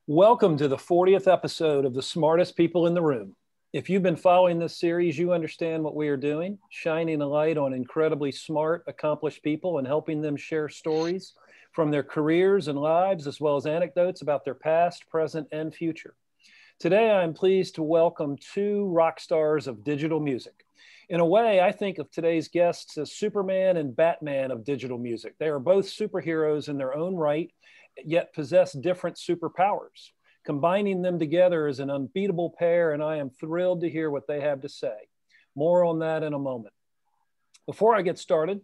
Welcome to the 40th episode of The Smartest People in the Room. If you've been following this series, you understand what we are doing, shining a light on incredibly smart, accomplished people and helping them share stories from their careers and lives, as well as anecdotes about their past, present, and future. Today, I'm pleased to welcome two rock stars of digital music. In a way, I think of today's guests as Superman and Batman of digital music. They are both superheroes in their own right, yet possess different superpowers. Combining them together is an unbeatable pair, and I am thrilled to hear what they have to say. More on that in a moment. Before I get started,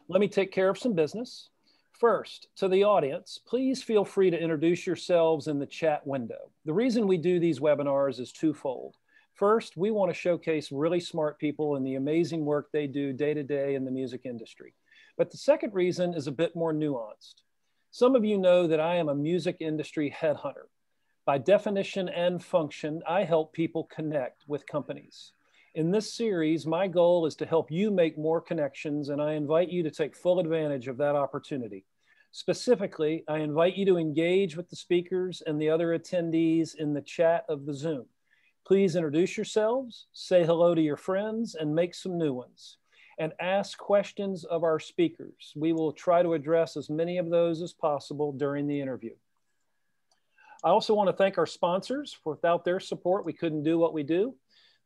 let me take care of some business. First, to the audience, please feel free to introduce yourselves in the chat window. The reason we do these webinars is twofold. First, we want to showcase really smart people and the amazing work they do day to day in the music industry. But the second reason is a bit more nuanced. Some of you know that I am a music industry headhunter. By definition and function, I help people connect with companies. In this series, my goal is to help you make more connections, and I invite you to take full advantage of that opportunity. Specifically, I invite you to engage with the speakers and the other attendees in the chat of the Zoom. Please introduce yourselves, say hello to your friends, and make some new ones. And ask questions of our speakers. We will try to address as many of those as possible during the interview. I also want to thank our sponsors. Without their support, we couldn't do what we do.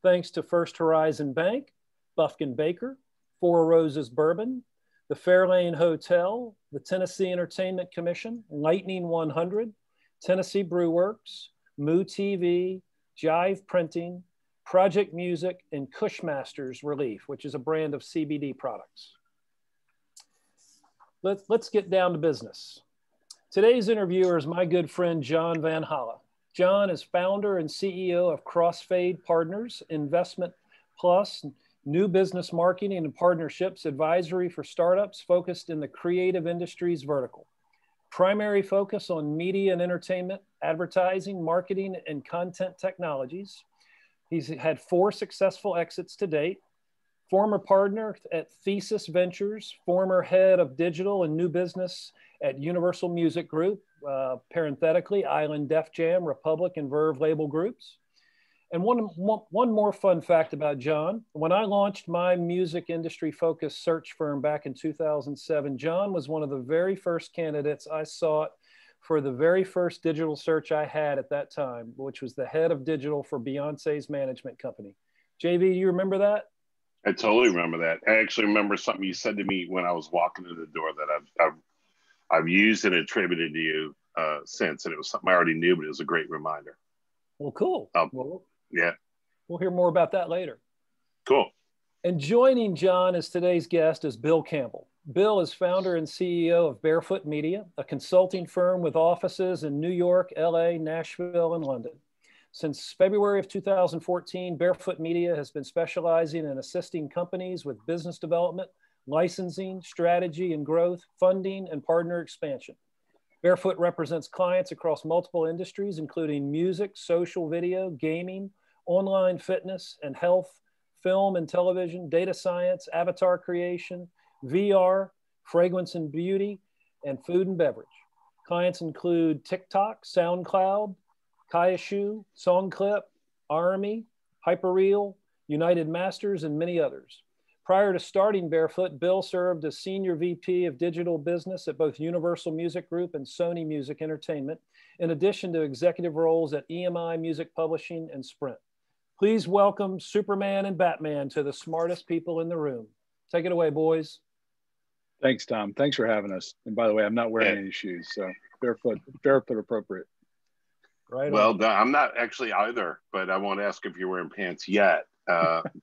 Thanks to First Horizon Bank, Bufkin Baker, Four Roses Bourbon, the Fairlane Hotel, the Tennessee Entertainment Commission, Lightning 100, Tennessee Brew Works, Moo TV, Jive Printing, Project Music, and Cushmaster's Relief, which is a brand of CBD products. Let's get down to business. Today's interviewer is my good friend, John Vanhala. John is founder and CEO of Crossfade Partners, Investment Plus, new business marketing and partnerships advisory for startups focused in the creative industries vertical. Primary focus on media and entertainment, advertising, marketing, and content technologies. He's had 4 successful exits to date. Former partner at Thesis Ventures, former head of digital and new business at Universal Music Group, parenthetically, Island Def Jam, Republic, and Verve label groups. And one more fun fact about John. When I launched my music industry focused search firm back in 2007, John was one of the very first candidates I sought for the very first digital search I had at that time, which was the head of digital for Beyonce's management company. JV, do you remember that? I totally remember that. I actually remember something you said to me when I was walking to the door that I've used and attributed to you since, and it was something I already knew, but it was a great reminder. Well, cool. Well, yeah. We'll hear more about that later. Cool. And joining John as today's guest is Bill Campbell. Bill is founder and CEO of Barefoot Media, a consulting firm with offices in New York, LA, Nashville, and London. Since February of 2014, Barefoot Media has been specializing in assisting companies with business development, licensing, strategy and growth, funding, and partner expansion. Barefoot represents clients across multiple industries, including music, social video, gaming, online fitness and health, film and television, data science, avatar creation, VR, fragrance and beauty, and food and beverage. Clients include TikTok, SoundCloud, Kayashu, Songclip, Army, Hyperreal, United Masters, and many others. Prior to starting Barefoot, Bill served as Senior VP of Digital Business at both Universal Music Group and Sony Music Entertainment, in addition to executive roles at EMI Music Publishing and Sprint. Please welcome Superman and Batman to the smartest people in the room. Take it away, boys. Thanks, Tom. Thanks for having us. And by the way, I'm not wearing any shoes, so barefoot appropriate. Right. Well, I'm not actually either, but I won't ask if you're wearing pants yet.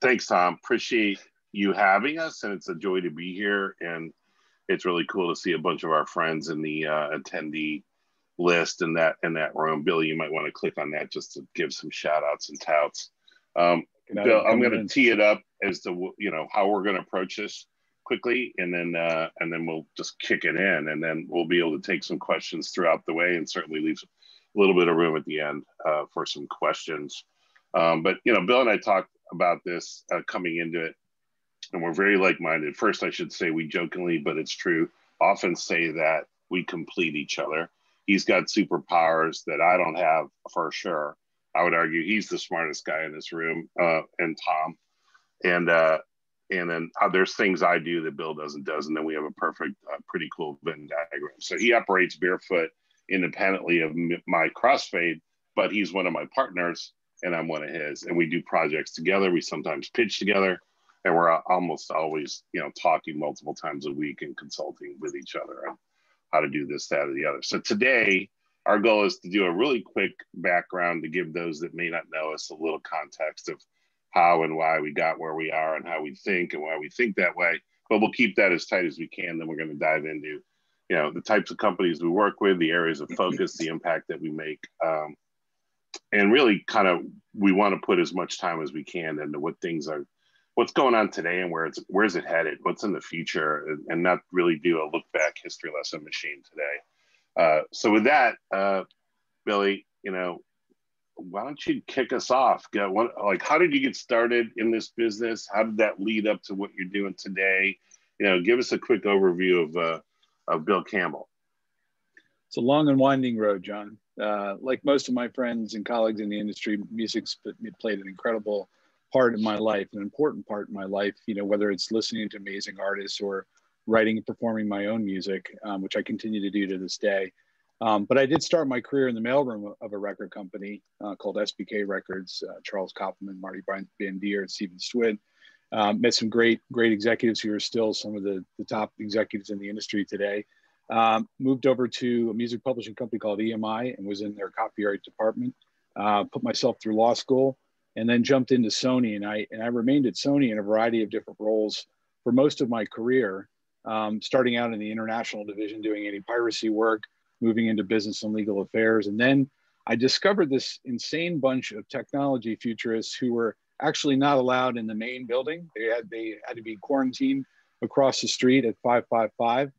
Thanks, Tom. Appreciate you having us, and it's a joy to be here. And it's really cool to see a bunch of our friends in the attendee list in that room. Billy, you might want to click on that just to give some shout outs and touts. Bill, I'm going to tee it up as to how we're going to approach this quickly, and then we'll just kick it in, and then we'll be able to take some questions throughout the way, and certainly leave a little bit of room at the end for some questions. But Bill and I talked about this coming into it, and we're very like-minded. First, I should say we jokingly, but it's true, often say that we complete each other. He's got superpowers that I don't have for sure. I would argue he's the smartest guy in this room, and Tom. And then there's things I do that Bill does, and then we have a perfect, pretty cool Venn diagram. So he operates barefoot independently of my crossfade, but he's one of my partners and I'm one of his. And we do projects together. We sometimes pitch together, and we're almost always, talking multiple times a week and consulting with each other on how to do this, that, or the other. So today, our goal is to do a really quick background to give those that may not know us a little context of how and why we got where we are and how we think and why we think that way. But we'll keep that as tight as we can. Then we're going to dive into, the types of companies we work with, the areas of focus, the impact that we make. And really we want to put as much time as we can into what's going on today and where's it headed, what's in the future, and not really do a look back history lesson machine today. So with that, Billy, why don't you kick us off? How did you get started in this business? How did that lead up to what you're doing today? Give us a quick overview of Bill Campbell. It's a long and winding road, John. Like most of my friends and colleagues in the industry, music's played an incredible part in my life, an important part in my life, whether it's listening to amazing artists or writing and performing my own music, which I continue to do to this day. But I did start my career in the mailroom of a record company called SBK Records. Charles Koppelman, Marty Bandier, and Stephen Swid. Met some great executives who are still some of the top executives in the industry today. Moved over to a music publishing company called EMI and was in their copyright department. Put myself through law school and then jumped into Sony. And I remained at Sony in a variety of different roles for most of my career, starting out in the international division, doing anti-piracy work, moving into business and legal affairs. And then I discovered this insane bunch of technology futurists who were actually not allowed in the main building. They had to be quarantined across the street at 555.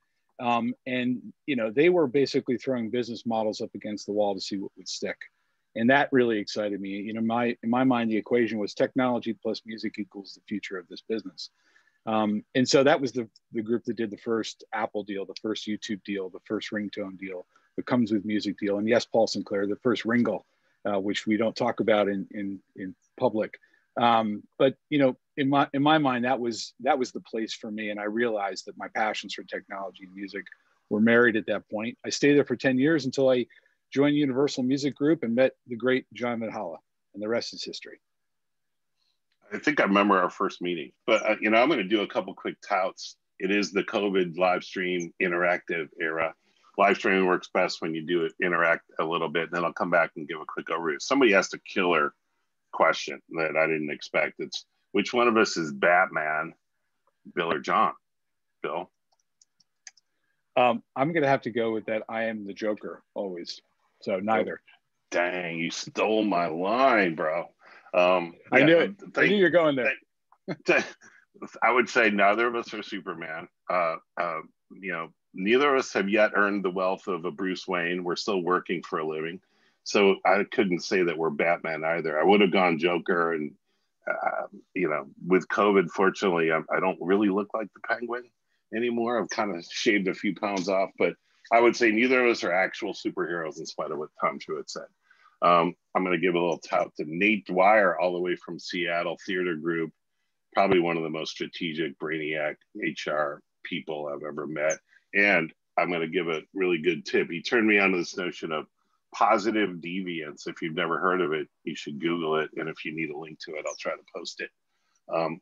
And they were basically throwing business models up against the wall to see what would stick. And that really excited me. In my mind, the equation was technology plus music equals the future of this business. And so that was the group that did the first Apple deal, the first YouTube deal, the first ringtone deal, the Comes With Music deal, and yes, Paul Sinclair, the first Ringle, which we don't talk about in public. But in my mind, that was the place for me, and I realized that my passions for technology and music were married at that point. I stayed there for 10 years until I joined Universal Music Group and met the great John Vanhala, and the rest is history. I think I remember our first meeting, but I'm going to do a couple quick touts. It is the COVID live stream interactive era. Live streaming works best when you do it, interact a little bit, and then I'll come back and give a quick overview. Somebody asked a killer question that I didn't expect. It's which one of us is Batman, Bill or John? Bill? I'm going to have to go with that. I am the Joker always. So neither. Dang, you stole my line, bro. I knew it. I knew you're going there. I would say neither of us are Superman. Neither of us have yet earned the wealth of a Bruce Wayne. We're still working for a living. So I couldn't say that we're Batman either. I would have gone Joker. And, with COVID, fortunately, I don't really look like the Penguin anymore. I've kind of shaved a few pounds off. But I would say neither of us are actual superheroes in spite of what Tom Truitt said. I'm going to give a little tout to Nate Dwyer, all the way from Seattle Theater Group, probably one of the most strategic brainiac HR people I've ever met. And I'm going to give a really good tip. He turned me on to this notion of positive deviance. If you've never heard of it, you should Google it. And if you need a link to it, I'll try to post it.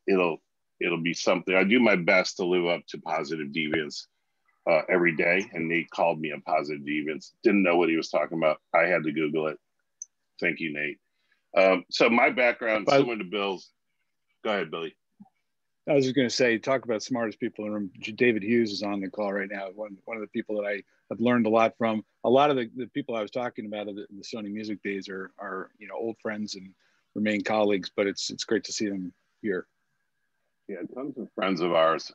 It'll be something. I do my best to live up to positive deviance every day. And Nate called me a positive deviance. Didn't know what he was talking about. I had to Google it. Thank you, Nate. So my background, similar to Bill's. Go ahead, Billy. I was just going to say, talk about smartest people in the room. David Hughes is on the call right now. One of the people that I have learned a lot from. A lot of the people I was talking about in the Sony Music days are old friends and remain colleagues. But it's great to see them here. Yeah, tons of friends of ours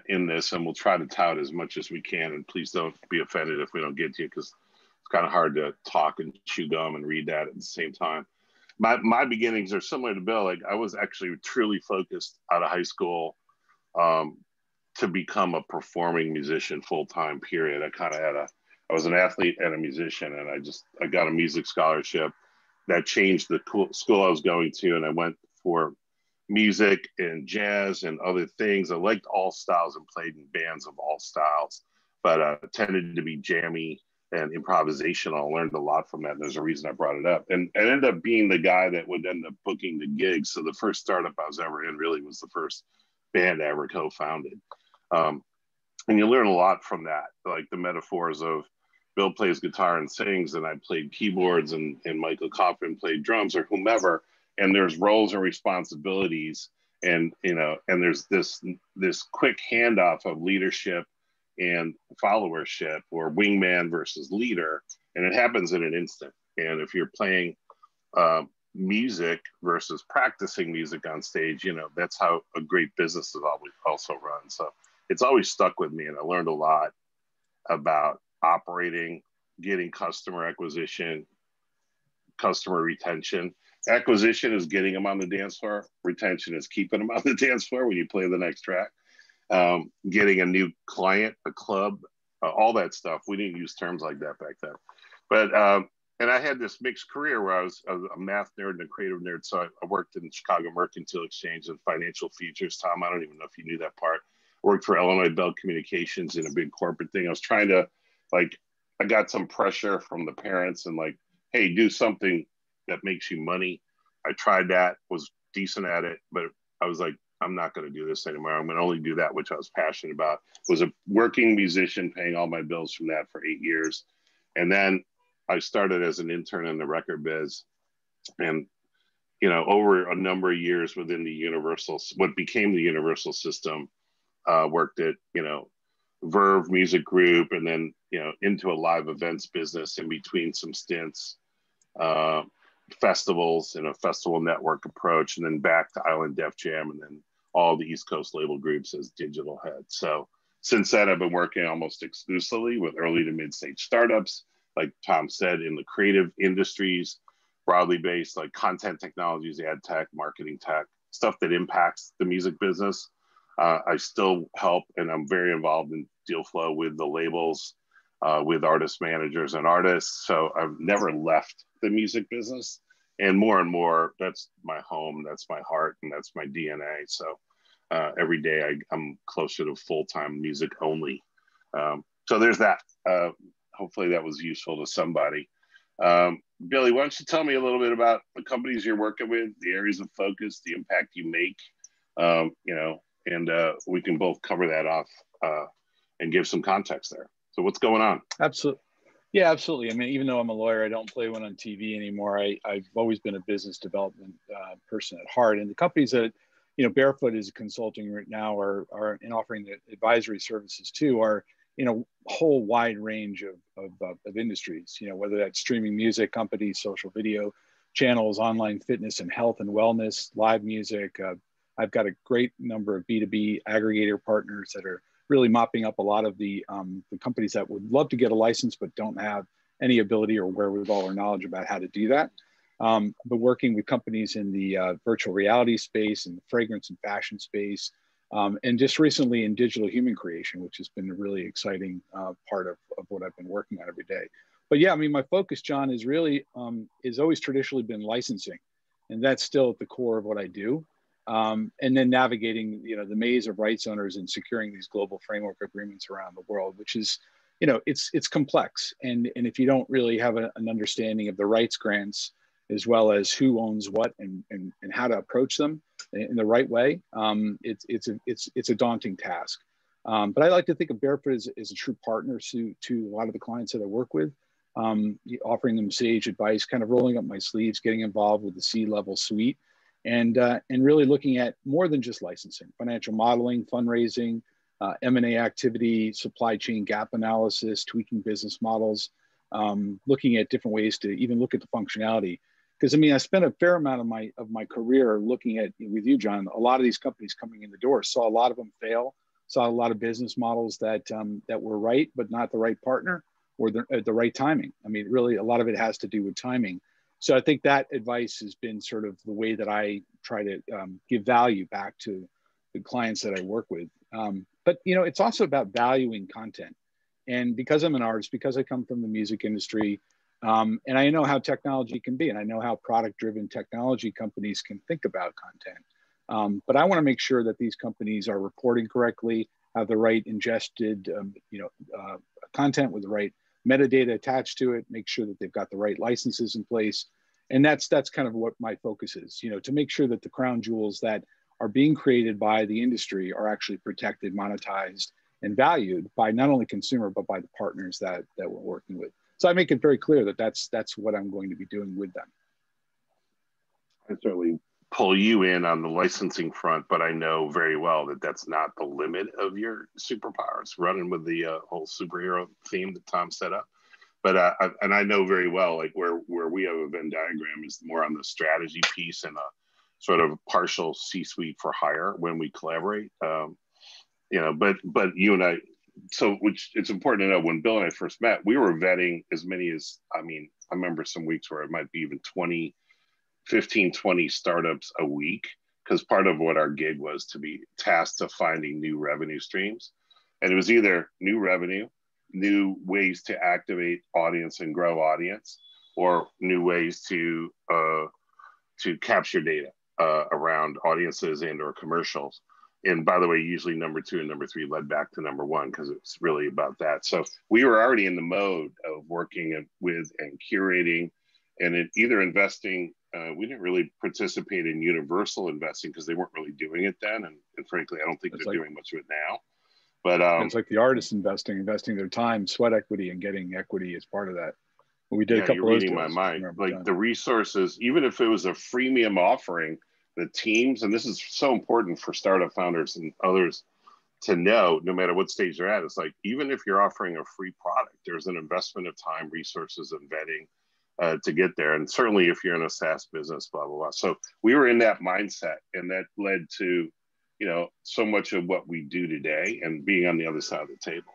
in this, and we'll try to tout as much as we can. And please don't be offended if we don't get to you, because it's kind of hard to talk and chew gum and read that at the same time. My beginnings are similar to Bill. Like, I was actually truly focused out of high school to become a performing musician full-time, period. I kind of had I was an athlete and a musician, and I got a music scholarship that changed the school I was going to, and I went for music and jazz and other things. I liked all styles and played in bands of all styles, but tended to be jammy and improvisational. I learned a lot from that. And there's a reason I brought it up. And I ended up being the guy that would end up booking the gigs. So the first startup I was ever in really was the first band I ever co-founded. And you learn a lot from that, like the metaphors of Bill plays guitar and sings, and I played keyboards, and Michael Coffin played drums, or whomever. And there's roles and responsibilities, and and there's this quick handoff of leadership and followership, or wingman versus leader, and it happens in an instant. And if you're playing music versus practicing music on stage, that's how a great business is always also run. So it's always stuck with me, and I learned a lot about operating, getting customer acquisition, customer retention. Acquisition is getting them on the dance floor. Retention is keeping them on the dance floor when you play the next track. Getting a new client, a club, all that stuff. We didn't use terms like that back then. But and I had this mixed career where I was a math nerd and a creative nerd. So I worked in Chicago Mercantile Exchange and financial futures. Tom, I don't even know if you knew that part. Worked for Illinois Bell Communications in a big corporate thing. I was trying to, I got some pressure from the parents and hey, do something that makes you money. I tried that, was decent at it, but I was like, I'm not going to do this anymore. I'm going to only do that which I was passionate about. Was a working musician, paying all my bills from that for 8 years. And then I started as an intern in the record biz. And, over a number of years within what became the Universal system, worked at, Verve Music Group, and then, into a live events business in between some stints, festivals and a festival network approach, and then back to Island Def Jam, and then all the East Coast label groups as digital head. So since then, I've been working almost exclusively with early to mid-stage startups, like Tom said, in the creative industries, broadly based, like content technologies, ad tech, marketing tech, stuff that impacts the music business. I still help, and I'm very involved in deal flow with the labels, with artist managers and artists. So I've never left the music business, and more, that's my home, that's my heart, and that's my DNA. So every day I'm closer to full-time music only. So there's that. Hopefully that was useful to somebody. Billy, why don't you tell me a little bit about the companies you're working with, the areas of focus, the impact you make, and we can both cover that off and give some context there. So what's going on? Absolutely. Yeah, absolutely. I mean, even though I'm a lawyer, I don't play one on TV anymore. I've always been a business development person at heart. And the companies that, Barefoot is consulting right now are in offering the advisory services too, are, a whole wide range of industries, whether that's streaming music companies, social video channels, online fitness and health and wellness, live music. I've got a great number of B2B aggregator partners that are really mopping up a lot of the companies that would love to get a license but don't have any ability or wherewithal or knowledge about how to do that. But working with companies in the virtual reality space and the fragrance and fashion space, and just recently in digital human creation, which has been a really exciting part of what I've been working on every day. But yeah, I mean, my focus, John, is really is always traditionally been licensing, and that's still at the core of what I do. And then navigating, the maze of rights owners and securing these global framework agreements around the world, which is, it's complex. And if you don't really have an understanding of the rights grants, as well as who owns what and how to approach them in the right way, it's a daunting task. But I like to think of Barefoot as a true partner to a lot of the clients that I work with, offering them sage advice, kind of rolling up my sleeves, getting involved with the C-level suite. And really looking at more than just licensing, financial modeling, fundraising, M&A activity, supply chain gap analysis, tweaking business models, looking at different ways to even look at the functionality. Because I mean, I spent a fair amount of my career looking at, with you, John, a lot of these companies coming in the door, saw a lot of them fail, saw a lot of business models that were right, but not the right partner or the right timing. I mean, really, a lot of it has to do with timing. So I think that advice has been sort of the way that I try to give value back to the clients that I work with. But, it's also about valuing content. And because I'm an artist, because I come from the music industry, and I know how technology can be, and I know how product-driven technology companies can think about content. But I want to make sure that these companies are reporting correctly, have the right ingested, content with the right metadata attached to it, make sure that they've got the right licenses in place. And that's kind of what my focus is, to make sure that the crown jewels that are being created by the industry are actually protected, monetized, and valued by not only consumer, but by the partners that we're working with. So I make it very clear that that's what I'm going to be doing with them. I certainly pull you in on the licensing front, but I know very well that that's not the limit of your superpowers, running with the whole superhero theme that Tom set up. But I know very well, like where we have a Venn diagram is more on the strategy piece and a sort of partial C-suite for hire when we collaborate. But you and I, so which it's important to know, when Bill and I first met, we were vetting as many as, I remember some weeks where it might be even 15, 20 startups a week, because part of what our gig was to be tasked to finding new revenue streams. And it was either new revenue, new ways to activate audience and grow audience, or new ways to capture data around audiences and or commercials. And by the way, usually number 2 and number 3 led back to number 1, because it's really about that. So we were already in the mode of working with and curating and either investing. We didn't really participate in universal investing because they weren't really doing it then. And frankly, I don't think they're doing much of it now. But it's like the artists investing their time, sweat equity, and getting equity as part of that. We did a couple you're reading my mind. Like the resources, even if it was a freemium offering, the teams, and this is so important for startup founders and others to know, no matter what stage they're at, it's like, even if you're offering a free product, there's an investment of time, resources, and vetting to get there. And certainly if you're in a SaaS business, blah, blah, blah. So we were in that mindset, and that led to, so much of what we do today and being on the other side of the table.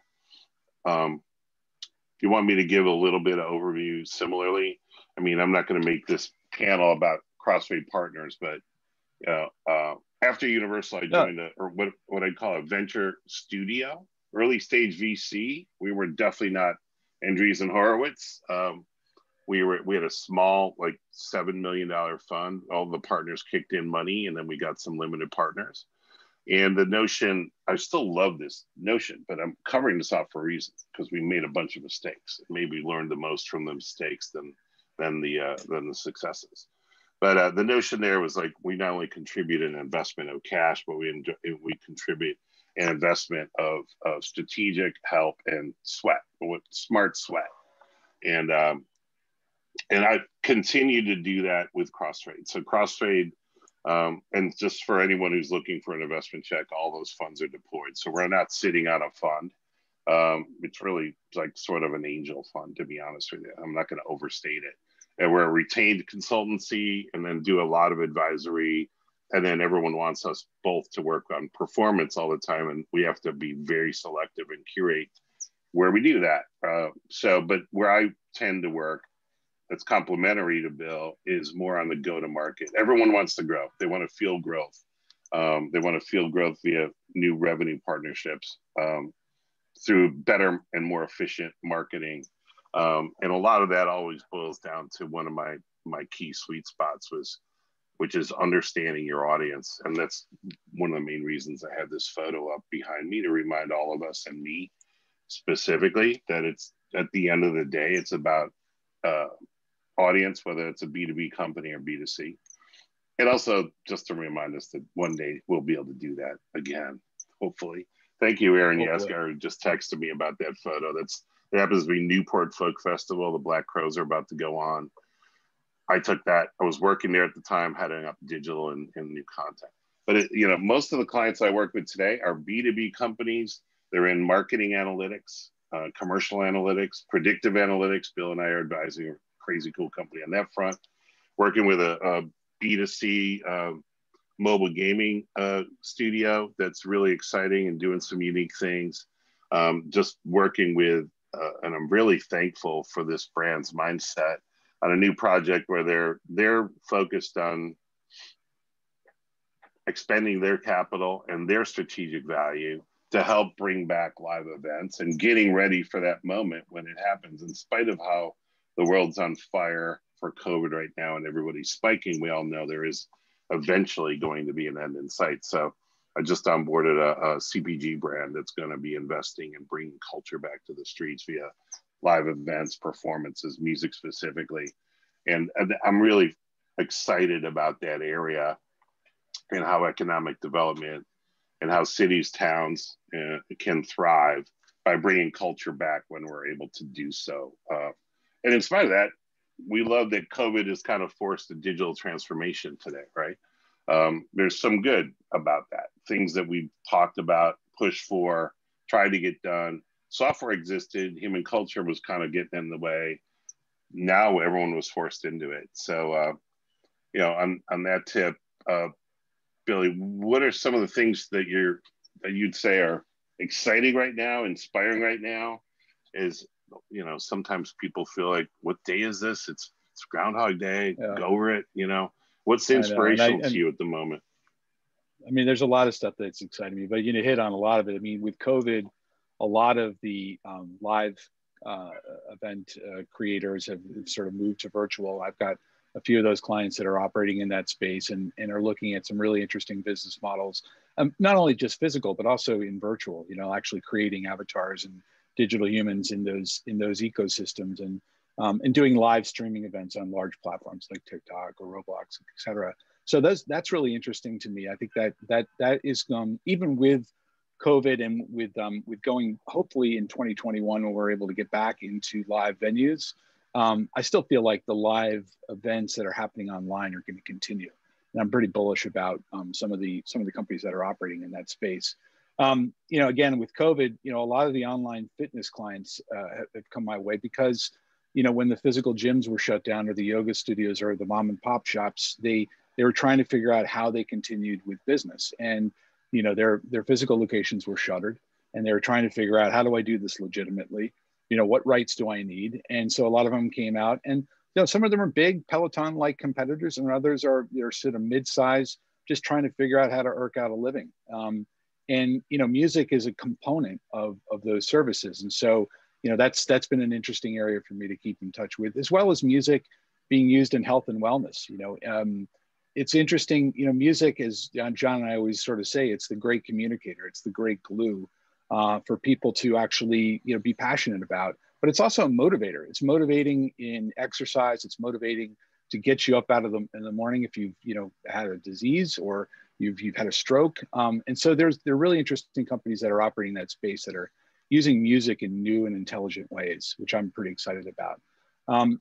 You want me to give a little bit of overview similarly? I'm not going to make this panel about Crossfade Partners, but after Universal, I joined what I'd call a venture studio, early stage VC. We were definitely not Andreessen Horowitz. We had a small, like $7 million fund. All the partners kicked in money, and then we got some limited partners. And the notion, I still love this notion, but I'm covering this off for a reason, because we made a bunch of mistakes. Maybe learned the most from the mistakes than the successes. But the notion there was like, we not only contribute an investment of cash, but we contribute an investment of strategic help and sweat, smart sweat. And I continue to do that with Crossfade. So Crossfade, and just for anyone who's looking for an investment check, all those funds are deployed. So we're not sitting on a fund. It's really like sort of an angel fund, to be honest with you. I'm not going to overstate it. And we're a retained consultancy, and then do a lot of advisory. And then everyone wants us both to work on performance all the time. And we have to be very selective and curate where we do that. But where I tend to work, that's complementary to Bill, is more on the go-to-market. Everyone wants to grow. They want to feel growth. They want to feel growth via new revenue partnerships, through better and more efficient marketing. And a lot of that always boils down to one of my key sweet spots which is understanding your audience. And that's one of the main reasons I have this photo up behind me, to remind all of us, and me specifically, that it's, at the end of the day, it's about audience, whether it's a B2B company or B2C. And also just to remind us that one day we'll be able to do that again, hopefully. Thank you, Aaron Yaskar, who just texted me about that photo. It happens to be Newport Folk Festival. The Black Crows are about to go on. I took that. I was working there at the time, heading up digital and new content. But most of the clients I work with today are B2B companies. They're in marketing analytics, commercial analytics, predictive analytics. Bill and I are advising a crazy cool company on that front. Working with a B2C mobile gaming studio that's really exciting and doing some unique things. Just working with, and I'm really thankful for this brand's mindset on a new project where they're focused on expending their capital and their strategic value to help bring back live events and getting ready for that moment when it happens. In spite of how the world's on fire for COVID right now and everybody's spiking, we all know there is eventually going to be an end in sight. So I just onboarded a CPG brand that's going to be investing and bringing culture back to the streets via live events, performances, music specifically. And I'm really excited about that area and how economic development and how cities, towns can thrive by bringing culture back when we're able to do so. And in spite of that, we love that COVID has kind of forced a digital transformation today, right? There's some good about that. Things that we've talked about, pushed for, tried to get done. Software existed, human culture was kind of getting in the way. Now everyone was forced into it. So, you know, on that tip, Billy, what are some of the things that you'd say are exciting right now, inspiring right now? Is, you know, sometimes people feel like, what day is this? It's Groundhog Day. Yeah. Go over it. You know, what's inspirational to you at the moment? I mean, there's a lot of stuff that's exciting me, but you know, hit on a lot of it. I mean, with COVID, a lot of the live event creators have sort of moved to virtual. I've got a few of those clients that are operating in that space and are looking at some really interesting business models, not only just physical, but also in virtual, you know, actually creating avatars and digital humans in those ecosystems and doing live streaming events on large platforms like TikTok or Roblox, et cetera. So that's really interesting to me. I think that is even with COVID and with going hopefully in 2021 when we're able to get back into live venues, I still feel like the live events that are happening online are going to continue. And I'm pretty bullish about some of the companies that are operating in that space. You know, again, with COVID, you know, a lot of the online fitness clients have come my way because, you know, when the physical gyms were shut down or the yoga studios or the mom and pop shops, they were trying to figure out how they continued with business. And, you know, their physical locations were shuttered and they were trying to figure out, how do I do this legitimately? You know, what rights do I need? And so a lot of them came out, and you know, some of them are big Peloton-like competitors, and others are sort of mid-size, just trying to figure out how to eke out a living. And you know, music is a component of those services, and so you know, that's been an interesting area for me to keep in touch with, as well as music being used in health and wellness. You know, it's interesting. You know, music is, John and I always sort of say, it's the great communicator, it's the great glue. For people to actually, you know, be passionate about, but it's also a motivator. It's motivating in exercise. It's motivating to get you up out of in the morning if you've, you know, had a disease or you've had a stroke. And so there are really interesting companies that are operating that space that are using music in new and intelligent ways, which I'm pretty excited about.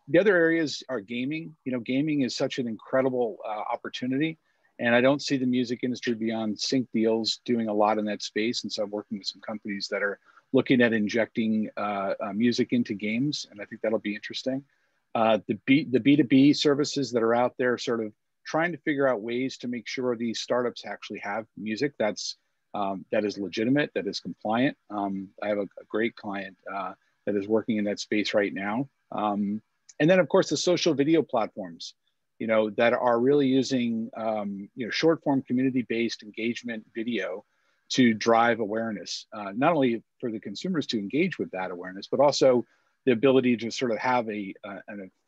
The other areas are gaming. You know, gaming is such an incredible opportunity. And I don't see the music industry beyond sync deals doing a lot in that space. And so I'm working with some companies that are looking at injecting music into games. And I think that'll be interesting. The B2B services that are out there sort of trying to figure out ways to make sure these startups actually have music that is legitimate, that is compliant. I have a great client that is working in that space right now. And then of course the social video platforms, you know, that are really using, you know, short form community-based engagement video to drive awareness, not only for the consumers to engage with that awareness, but also the ability to sort of have an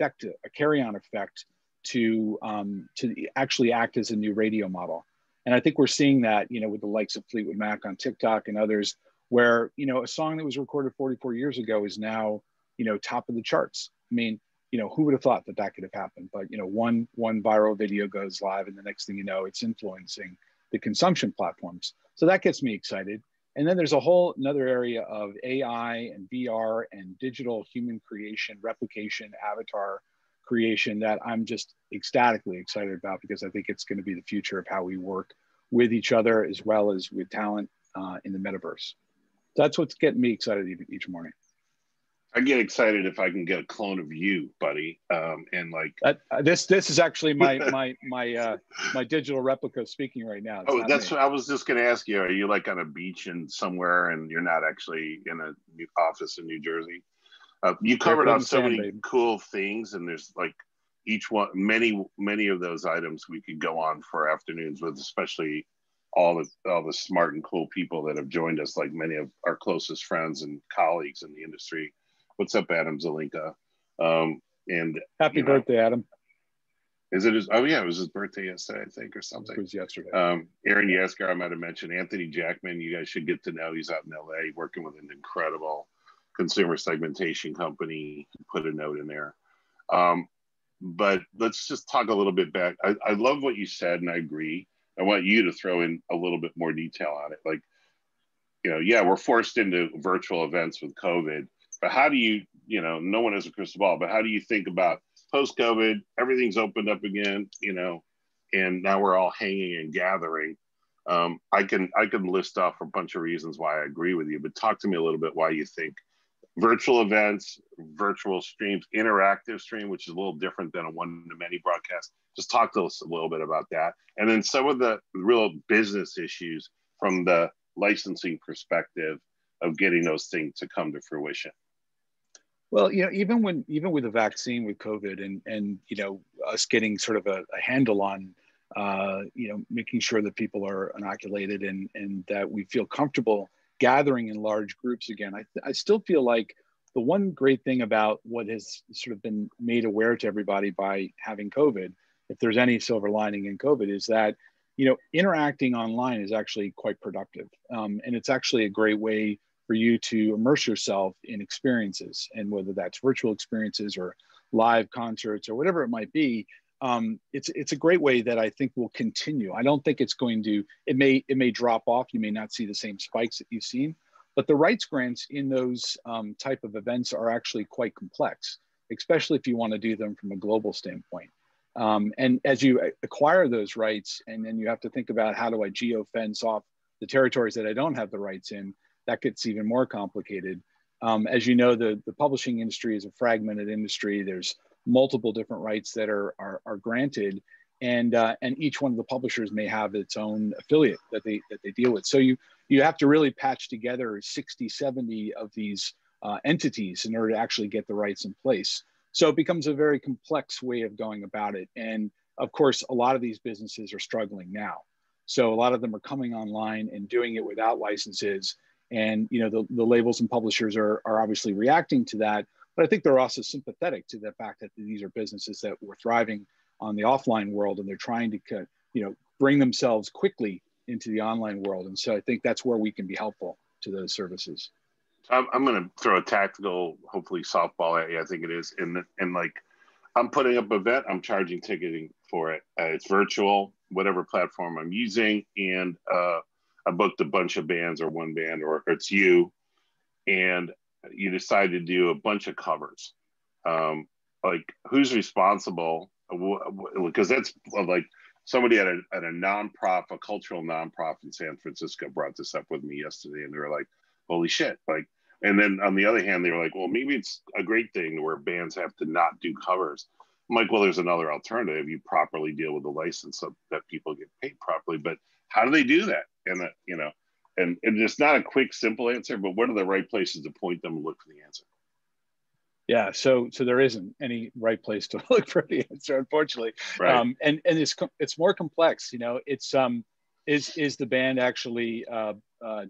effect, a carry-on effect to actually act as a new radio model. And I think we're seeing that, you know, with the likes of Fleetwood Mac on TikTok and others, where, you know, a song that was recorded 44 years ago is now, you know, top of the charts. I mean, you know, who would have thought that could have happened? But, you know, one viral video goes live and the next thing you know, it's influencing the consumption platforms. So that gets me excited. And then there's a whole another area of AI and VR and digital human creation, replication, avatar creation that I'm just ecstatically excited about, because I think it's going to be the future of how we work with each other as well as with talent in the metaverse. That's what's getting me excited each morning. I get excited if I can get a clone of you, buddy. And like this is actually my digital replica speaking right now. Oh, that's what I was just going to ask you. Are you like on a beach and somewhere, and you're not actually in a office in New Jersey? You covered out so many cool things, and there's like each one, many of those items we could go on for afternoons with, especially all the smart and cool people that have joined us, like many of our closest friends and colleagues in the industry. What's up, Adam Zelinka? And happy birthday, Adam. Is it his? Oh yeah, it was his birthday yesterday, I think, or something. It was yesterday. Aaron Yasker, I might have mentioned. Anthony Jackman, you guys should get to know. He's out in LA working with an incredible consumer segmentation company. Put a note in there. But let's just talk a little bit back. I love what you said, and I agree. I want you to throw in a little bit more detail on it. Like, yeah, we're forced into virtual events with COVID, but how do you, no one has a crystal ball, but how do you think about post-COVID, everything's opened up again, and now we're all hanging and gathering. I can list off a bunch of reasons why I agree with you, but talk to me a little bit why you think virtual events, virtual streams, interactive stream, which is a little different than a one-to-many broadcast. Just talk to us a little bit about that. And then some of the real business issues from the licensing perspective of getting those things to come to fruition. Well, even with the vaccine with COVID and us getting sort of a handle on, making sure that people are inoculated and that we feel comfortable gathering in large groups again, I still feel like the one great thing about what has sort of been made aware to everybody by having COVID, if there's any silver lining in COVID, is that, interacting online is actually quite productive. And it's actually a great way for you to immerse yourself in experiences, and whether that's virtual experiences or live concerts or whatever it might be, it's a great way that I think will continue. I don't think it's going to. It may drop off. You may not see the same spikes that you've seen, but the rights grants in those type of events are actually quite complex, especially if you want to do them from a global standpoint. And as you acquire those rights, and then you have to think about how do I geo-fence off the territories that I don't have the rights in. That gets even more complicated. As you know, the publishing industry is a fragmented industry. There's multiple different rights that are granted, and each one of the publishers may have its own affiliate that they deal with. So you have to really patch together 60, 70 of these entities in order to actually get the rights in place. So it becomes a very complex way of going about it. And of course, a lot of these businesses are struggling now. So a lot of them are coming online and doing it without licenses. And the labels and publishers are obviously reacting to that, but I think they're also sympathetic to the fact that these are businesses that were thriving on the offline world, and they're trying to bring themselves quickly into the online world. And so I think that's where we can be helpful to those services. I'm going to throw a tactical, hopefully softball at you. I think it is, and like I'm putting up an event, I'm charging ticketing for it. It's virtual, whatever platform I'm using, and I booked a bunch of bands or one band, or it's you, and you decide to do a bunch of covers. Like, who's responsible? Because that's like somebody at a nonprofit, a cultural nonprofit in San Francisco brought this up with me yesterday, and they were like, holy shit. Like, and then on the other hand, they were like, well, maybe it's a great thing where bands have to not do covers. I'm like, well, there's another alternative. You properly deal with the license so that people get paid properly. But how do they do that? And and it's not a quick, simple answer, but what are the right places to point them and look for the answer? Yeah, so there isn't any right place to look for the answer, unfortunately. Right. And it's more complex. It's is the band actually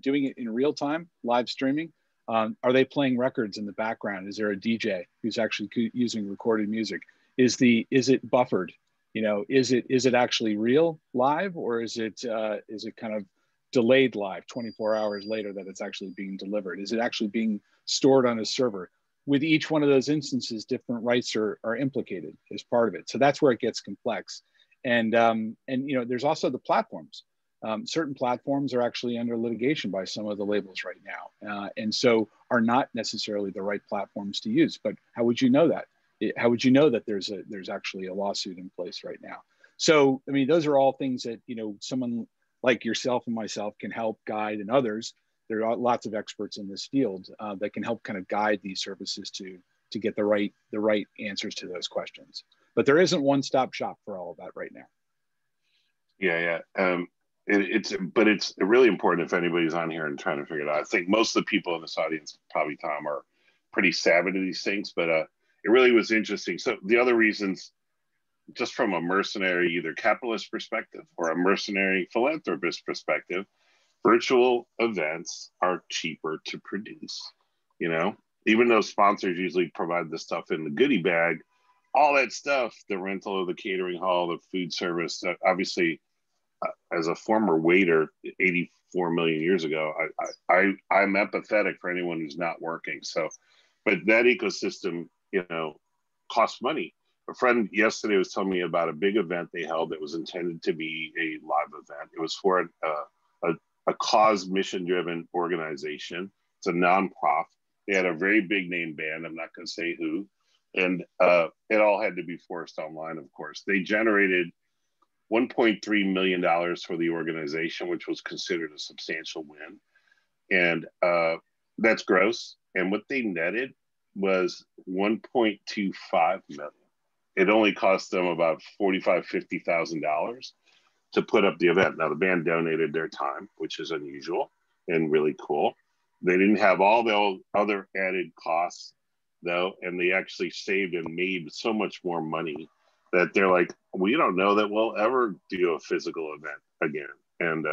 doing it in real time, live streaming? Are they playing records in the background? Is there a DJ who's actually using recorded music? Is it buffered? Is it actually real live, or is it kind of delayed live 24 hours later that it's actually being delivered? Is it actually being stored on a server? With each one of those instances, different rights are implicated as part of it. So that's where it gets complex. And there's also the platforms. Certain platforms are actually under litigation by some of the labels right now, and so are not necessarily the right platforms to use. But how would you know that? How would you know that there's actually a lawsuit in place right now? So, I mean, those are all things that, someone like yourself and myself can help guide, and others. There are lots of experts in this field that can help kind of guide these services to get the right answers to those questions. But there isn't one-stop shop for all of that right now. Yeah. It's really important if anybody's on here and trying to figure it out. I think most of the people in this audience, probably Tom, are pretty savvy to these things, but it really was interesting. So the other reasons just from a mercenary, either capitalist perspective or a mercenary philanthropist perspective, virtual events are cheaper to produce. You know, even though sponsors usually provide the stuff in the goodie bag, all that stuff, the rental of the catering hall, the food service, obviously, as a former waiter 84 million years ago, I'm empathetic for anyone who's not working. So, but that ecosystem, you know, costs money. A friend yesterday was telling me about a big event they held that was intended to be a live event. It was for a cause mission-driven organization. It's a nonprofit. They had a very big name band. I'm not going to say who. And it all had to be forced online, of course. They generated $1.3 million for the organization, which was considered a substantial win. And that's gross. And what they netted was $1.25 million. It only cost them about $45,000, $50,000 to put up the event. Now, the band donated their time, which is unusual and really cool. They didn't have all the other added costs, though, and they actually saved and made so much more money that they're like, we don't know that we'll ever do a physical event again. And,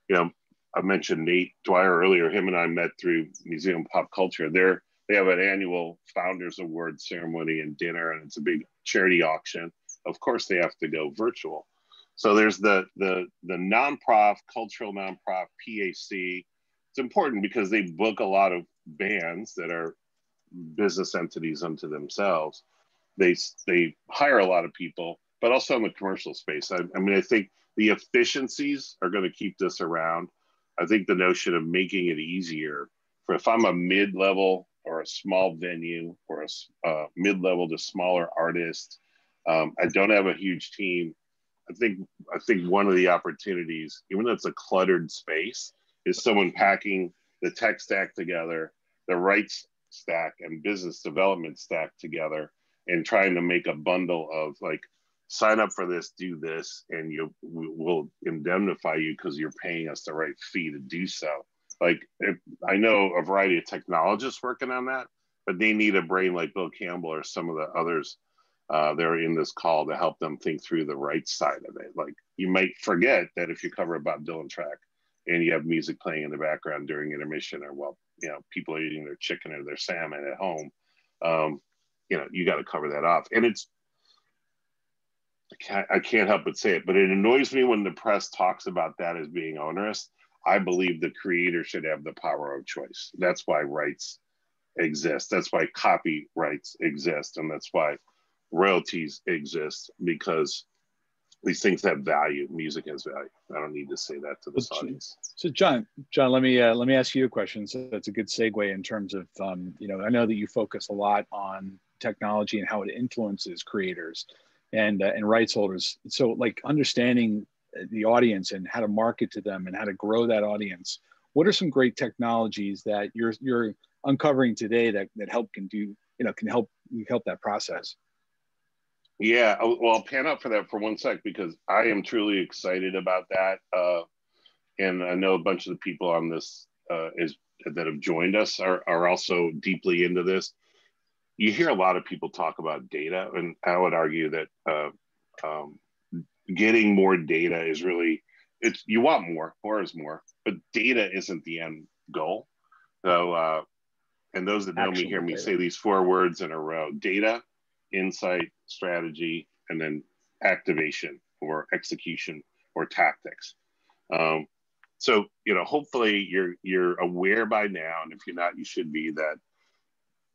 you know, I mentioned Nate Dwyer earlier. Him and I met through Museum Pop Culture. They have an annual Founders Award ceremony and dinner, and it's a big charity auction. Of course, they have to go virtual. So there's the nonprofit, cultural nonprofit, PAC. It's important because they book a lot of bands that are business entities unto themselves. They hire a lot of people, but also in the commercial space. I mean, I think the efficiencies are going to keep this around. I think the notion of making it easier for, if I'm a mid-level or a small venue or a mid-level to smaller artist, I don't have a huge team. I think one of the opportunities, even though it's a cluttered space, is someone packing the tech stack together, the rights stack and business development stack together, and trying to make a bundle of like, sign up for this, do this, and we'll indemnify you because you're paying us the right fee to do so. Like, I know a variety of technologists working on that, but they need a brain like Bill Campbell or some of the others that are in this call to help them think through the right side of it. Like, you might forget that if you cover a Bob Dylan track and you have music playing in the background during intermission, or while, you know, people are eating their chicken or their salmon at home, you know, you got to cover that off. And it's, I can't help but say it, but it annoys me when the press talks about that as being onerous. I believe the creator should have the power of choice. That's why rights exist. That's why copyrights exist. And that's why royalties exist, because these things have value. Music has value. I don't need to say that to this audience. So John, let me ask you a question. So that's a good segue in terms of, you know, I know that you focus a lot on technology and how it influences creators and rights holders. So like understanding the audience and how to market to them and how to grow that audience. What are some great technologies that you're uncovering today that can help that process? Yeah, well, I'll pan out for that for one sec, because I am truly excited about that. And I know a bunch of the people on this that have joined us are also deeply into this. You hear a lot of people talk about data, and I would argue that getting more data is really, you want more is more, but data isn't the end goal. So, and those that know me hear me say these 4 words in a row: data, insight, strategy, and then activation or execution or tactics. So, you know, hopefully you're aware by now, and if you're not, you should be, that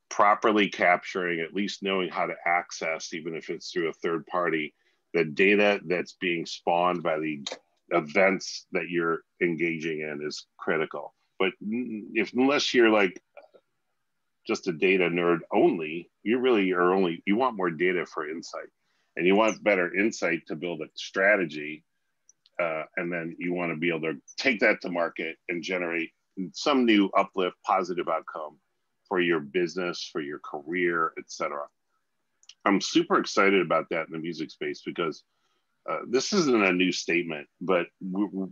properly capturing, at least knowing how to access, even if it's through a third party, the data that's being spawned by the events that you're engaging in is critical. But unless you're like just a data nerd only, you want more data for insight, and you want better insight to build a strategy. And then you want to be able to take that to market and generate some new uplift, positive outcome for your business, for your career, etc. I'm super excited about that in the music space, because this isn't a new statement, but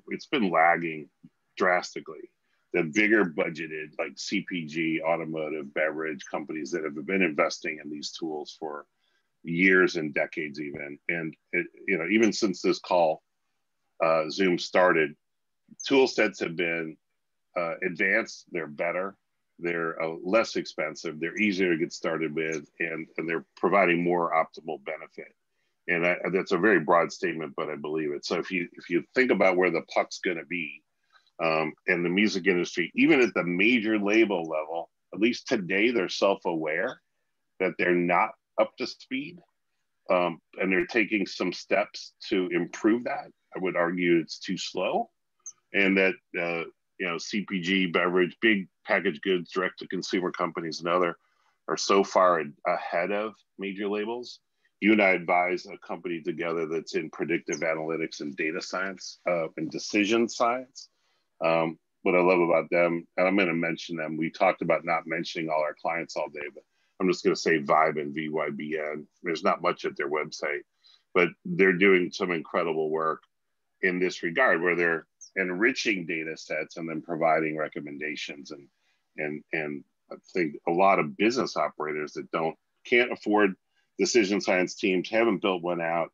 it's been lagging drastically. The bigger budgeted, like CPG, automotive, beverage companies that have been investing in these tools for years and decades even. And even since this call, Zoom started, tool sets have been advanced, they're better, they're less expensive, they're easier to get started with, and they're providing more optimal benefit. And that's a very broad statement, but I believe it. So if you think about where the puck's going to be, in the music industry, even at the major label level, at least today, they're self-aware that they're not up to speed, and they're taking some steps to improve that. I would argue it's too slow, and that CPG, beverage, big packaged goods, direct-to-consumer companies, and other are so far ahead of major labels. You and I advise a company together that's in predictive analytics and data science and decision science. What I love about them, and I'm going to mention them, we talked about not mentioning all our clients all day, but I'm just going to say Vibe and VYBN. There's not much at their website, but they're doing some incredible work in this regard, where they're enriching data sets and then providing recommendations. And I think a lot of business operators that can't afford decision science teams, haven't built one out,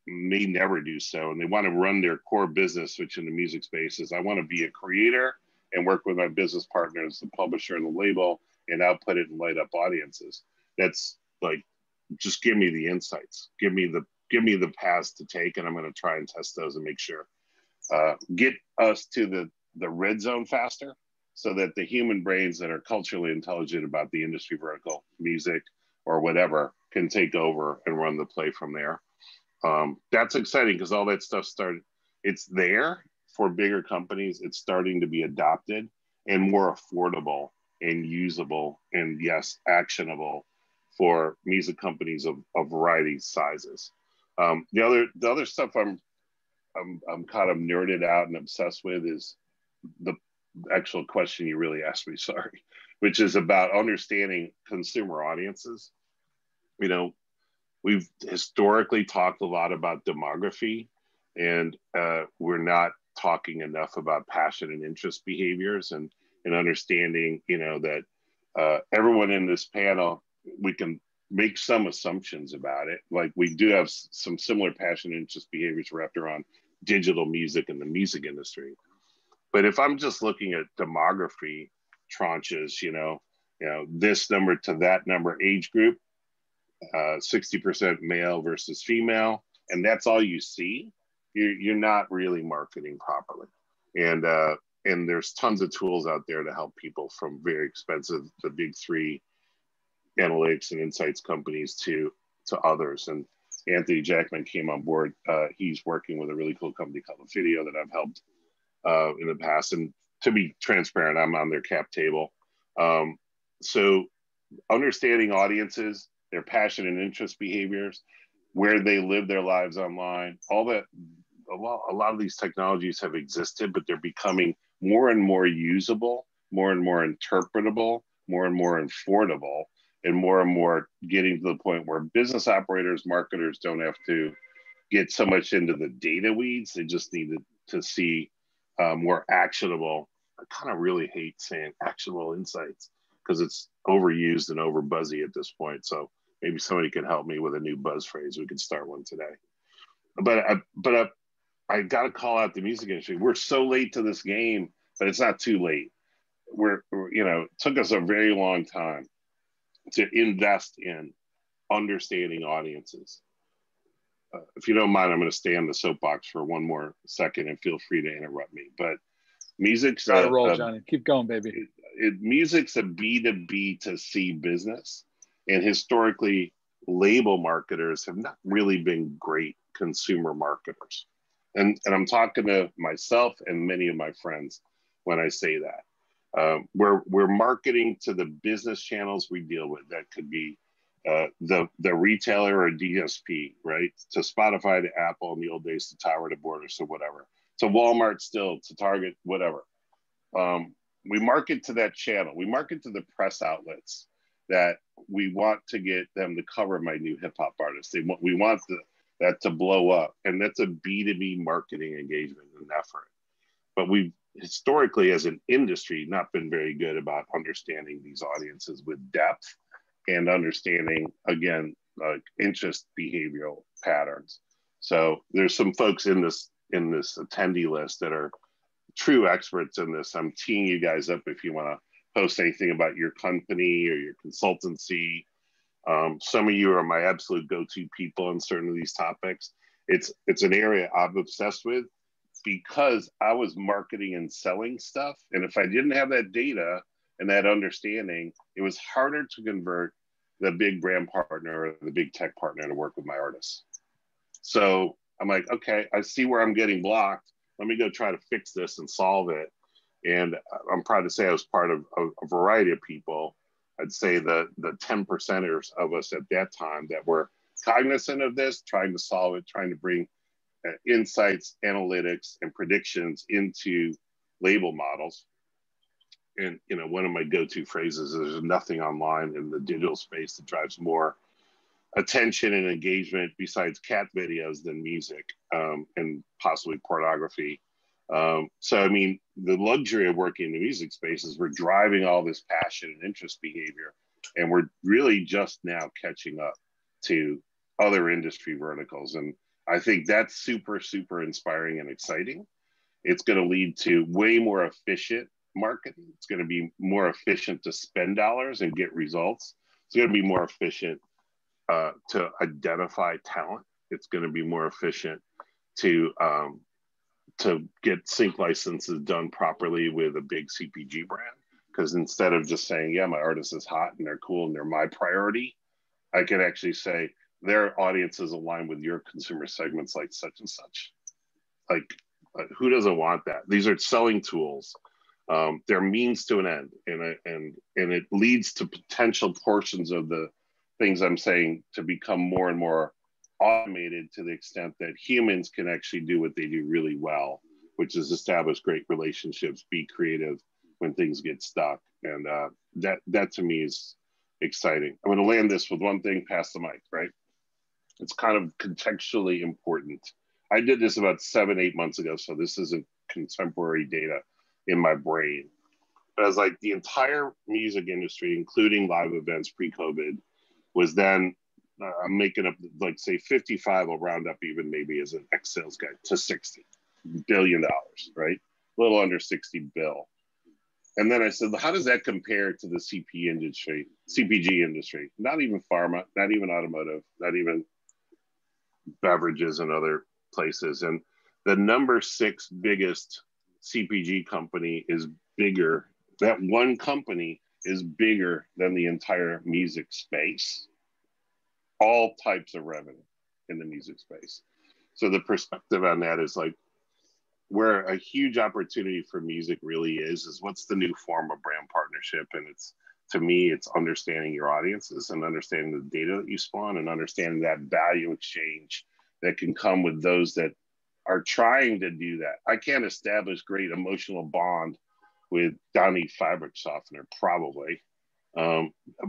may never do so, and they want to run their core business, which in the music space is, I want to be a creator and work with my business partners, the publisher and the label, and output it and light up audiences. That's like, just give me the insights, give me the paths to take, and I'm going to try and test those and make sure get us to the red zone faster, so that the human brains that are culturally intelligent about the industry vertical, music or whatever, can take over and run the play from there. That's exciting, because all that stuff started, it's there for bigger companies. It's starting to be adopted and more affordable and usable, and yes, actionable for music companies of a variety of sizes. The other stuff I'm kind of nerded out and obsessed with is the actual question you really asked me, sorry, which is about understanding consumer audiences. We've historically talked a lot about demography, and we're not talking enough about passion and interest behaviors, and understanding, that everyone in this panel, we can make some assumptions about it. Like, we do have some similar passion and interest behaviors wrapped around digital music and the music industry. But if I'm just looking at demography tranches, this number to that number age group, 60% male versus female, and that's all you see, you're not really marketing properly. And there's tons of tools out there to help people, from very expensive, the big three analytics and insights companies, to others. And Anthony Jackman came on board. He's working with a really cool company called Video that I've helped in the past. And to be transparent, I'm on their cap table. So understanding audiences, their passion and interest behaviors, where they live their lives online, all that, a lot of these technologies have existed, but they're becoming more and more usable, more and more interpretable, more and more affordable, and more getting to the point where business operators, marketers don't have to get so much into the data weeds. They just need to see more actionable. I kind of really hate saying actionable insights, because it's overused and over buzzy at this point. So maybe somebody can help me with a new buzz phrase. We could start one today. But I got to call out the music industry. We're so late to this game, but it's not too late. It took us a very long time to invest in understanding audiences. If you don't mind, I'm going to stay on the soapbox for one more second, and feel free to interrupt me. But music's gotta roll, Johnny. Keep going, baby. Music's a B2B to C business, and historically, label marketers have not really been great consumer marketers. And I'm talking to myself and many of my friends when I say that. We're marketing to the business channels we deal with. That could be the retailer or DSP, right? To Spotify, to Apple, in the old days, to Tower, to Borders, to whatever. To Walmart still, to Target, whatever. We market to that channel. We market to the press outlets that we want to get them to cover my new hip hop artist. We want that to blow up. And that's a B2B marketing engagement and effort. But we've historically, as an industry, not been very good about understanding these audiences with depth, and understanding, again, like interest behavioral patterns. So there's some folks in this attendee list that are true experts in this. I'm teeing you guys up if you want to post anything about your company or your consultancy. Some of you are my absolute go-to people on certain of these topics. It's an area I'm obsessed with because I was marketing and selling stuff. And if I didn't have that data and that understanding, it was harder to convert the big brand partner or the big tech partner to work with my artists. So I'm like, okay, I see where I'm getting blocked. Let me go try to fix this and solve it. And I'm proud to say I was part of a variety of people. I'd say the 10%ers of us at that time that were cognizant of this, trying to solve it, trying to bring insights, analytics, and predictions into label models. And one of my go-to phrases is there's nothing online in the digital space that drives more attention and engagement besides cat videos than music, and possibly pornography. So, I mean, the luxury of working in the music space is we're driving all this passion and interest behavior, and we're really just now catching up to other industry verticals. And I think that's super, super inspiring and exciting. It's going to lead to way more efficient marketing. It's going to be more efficient to spend dollars and get results. It's going to be more efficient to identify talent. It's going to be more efficient to get sync licenses done properly with a big CPG brand. Because instead of just saying, yeah, my artist is hot and they're cool and they're my priority, I can actually say their audiences align with your consumer segments like such and such. Like, who doesn't want that? These are selling tools. They're means to an end, and it leads to potential portions of the things I'm saying to become more and more automated to the extent that humans can actually do what they do really well, which is establish great relationships, be creative when things get stuck. And that to me is exciting. I'm going to land this with one thing, pass the mic, right? It's kind of contextually important. I did this about 7-8 months ago, so this isn't contemporary data in my brain. But I was like, the entire music industry, including live events pre-COVID, was then, I'm making up, like say 55, I'll round up even maybe as an ex-sales guy, to $60 billion, right? A little under 60 bill. And then I said, how does that compare to the CPG industry? Not even pharma, not even automotive, not even beverages and other places. And the number 6 biggest CPG company is bigger. That one company is bigger than the entire music space. All types of revenue in the music space. So the perspective on that is like, where a huge opportunity for music really is what's the new form of brand partnership? And it's, to me, it's understanding your audiences and understanding the data that you spawn and understanding that value exchange that can come with those that are trying to do that. I can't establish great emotional bond with Downy fabric softener, probably,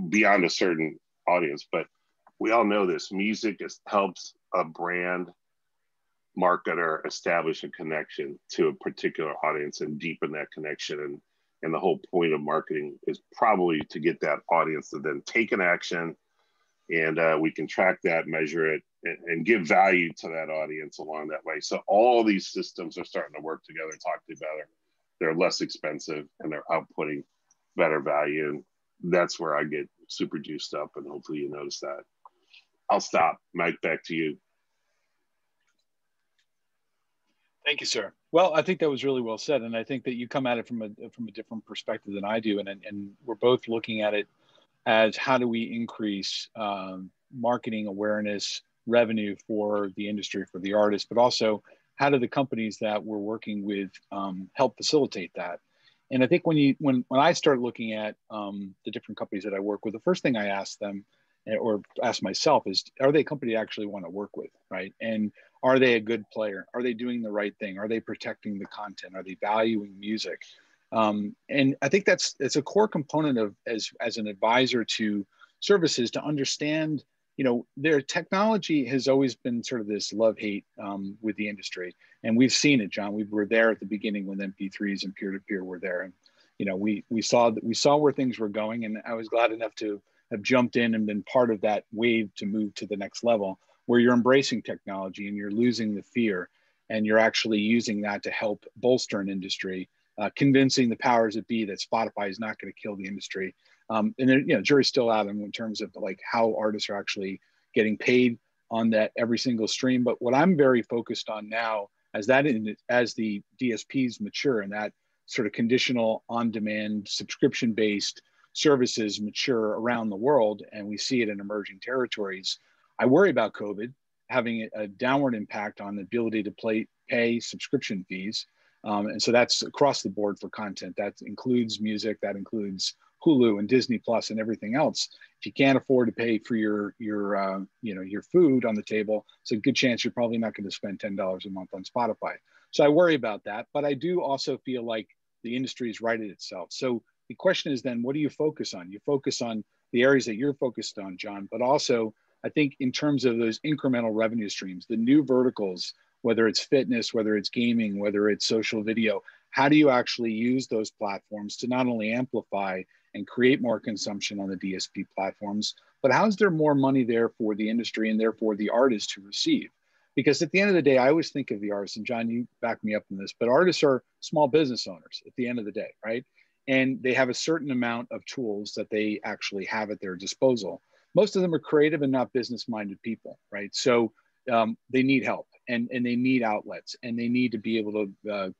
beyond a certain audience. But we all know this. Music helps a brand marketer establish a connection to a particular audience and deepen that connection. And the whole point of marketing is probably to get that audience to then take an action, and we can track that, measure it, and give value to that audience along that way. So all these systems are starting to work together, talk together. They're less expensive and they're outputting better value. And that's where I get super juiced up, and hopefully you notice that. I'll stop. Mike, back to you. Thank you, sir. Well, I think that was really well said, and I think that you come at it from a different perspective than I do, and we're both looking at it as how do we increase marketing awareness, revenue for the industry, for the artists, but also how do the companies that we're working with help facilitate that. And I think when I start looking at the different companies that I work with, the first thing I ask them or ask myself is, are they a company I actually want to work with, right? And are they a good player? Are they doing the right thing? Are they protecting the content? Are they valuing music? And I think it's a core component of as an advisor to services to understand, their technology has always been sort of this love-hate with the industry. And we've seen it, John. We were there at the beginning when MP3s and peer-to-peer were there. And, we saw where things were going. And I was glad enough to have jumped in and been part of that wave to move to the next level, where you're embracing technology and you're losing the fear, and you're actually using that to help bolster an industry, convincing the powers that be that Spotify is not going to kill the industry. And then, jury's still out in terms of like how artists are actually getting paid on that every single stream. But what I'm very focused on now, as the DSPs mature and that sort of conditional on-demand subscription-based services mature around the world, and we see it in emerging territories, I worry about COVID having a downward impact on the ability to pay subscription fees. And so that's across the board for content. That includes music, that includes Hulu and Disney Plus and everything else. If you can't afford to pay for your food on the table, it's a good chance you're probably not going to spend $10 a month on Spotify. So I worry about that, but I do also feel like the industry is righted itself. So the question is then, what do you focus on? You focus on the areas that you're focused on, John, but also I think in terms of those incremental revenue streams, the new verticals, whether it's fitness, whether it's gaming, whether it's social video, how do you actually use those platforms to not only amplify and create more consumption on the DSP platforms, but how is there more money there for the industry and therefore the artist to receive? Because at the end of the day, I always think of the artists, and John, you back me up on this, but artists are small business owners at the end of the day, right? And they have a certain amount of tools that they actually have at their disposal. Most of them are creative and not business-minded people, right? So they need help and they need outlets and they need to be able to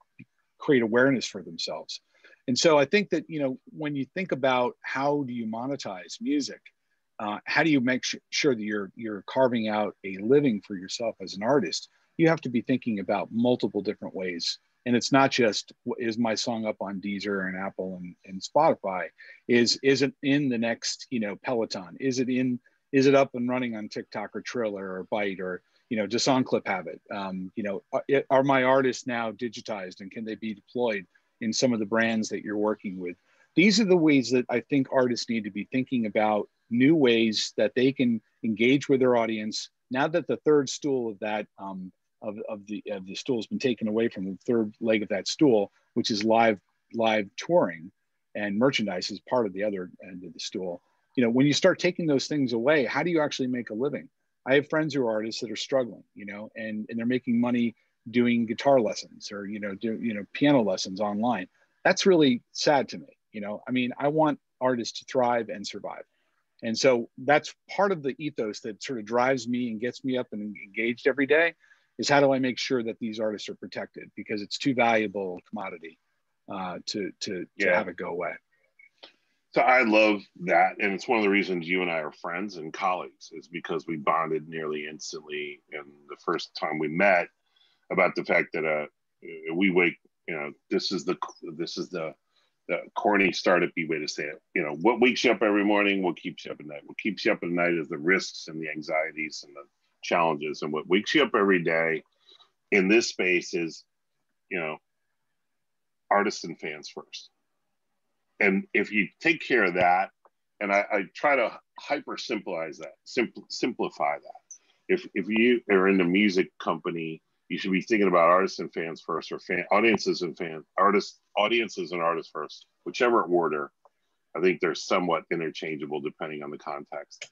create awareness for themselves. And so I think that, when you think about how do you monetize music, how do you make sure that you're carving out a living for yourself as an artist, you have to be thinking about multiple different ways. And it's not just, is my song up on Deezer and Apple and Spotify? Is it in the next, Peloton? Is it up and running on TikTok or Triller or Byte or, does SongClip have it? Are my artists now digitized and can they be deployed in some of the brands that you're working with? These are the ways that I think artists need to be thinking about new ways that they can engage with their audience. Now that the third stool of that, of the stool has been taken away from the third leg of that stool, which is live touring, and merchandise is part of the other end of the stool. When you start taking those things away, how do you actually make a living? I have friends who are artists that are struggling, and they're making money doing guitar lessons or, piano lessons online. That's really sad to me. I want artists to thrive and survive. And so that's part of the ethos that sort of drives me and gets me up and engaged every day, is how do I make sure that these artists are protected, because it's too valuable a commodity to have it go away. So I love that. And it's one of the reasons you and I are friends and colleagues, is because we bonded nearly instantly in the first time we met about the fact that we wake, this is the corny startup-y way to say it. What wakes you up every morning, what keeps you up at night? What keeps you up at night is the risks and the anxieties and the challenges. And what wakes you up every day in this space is, artists and fans first. And if you take care of that, and I try to simplify that. If you are in the music company, you should be thinking about artists and fans first, or audiences and artists first, whichever order. I think they're somewhat interchangeable depending on the context.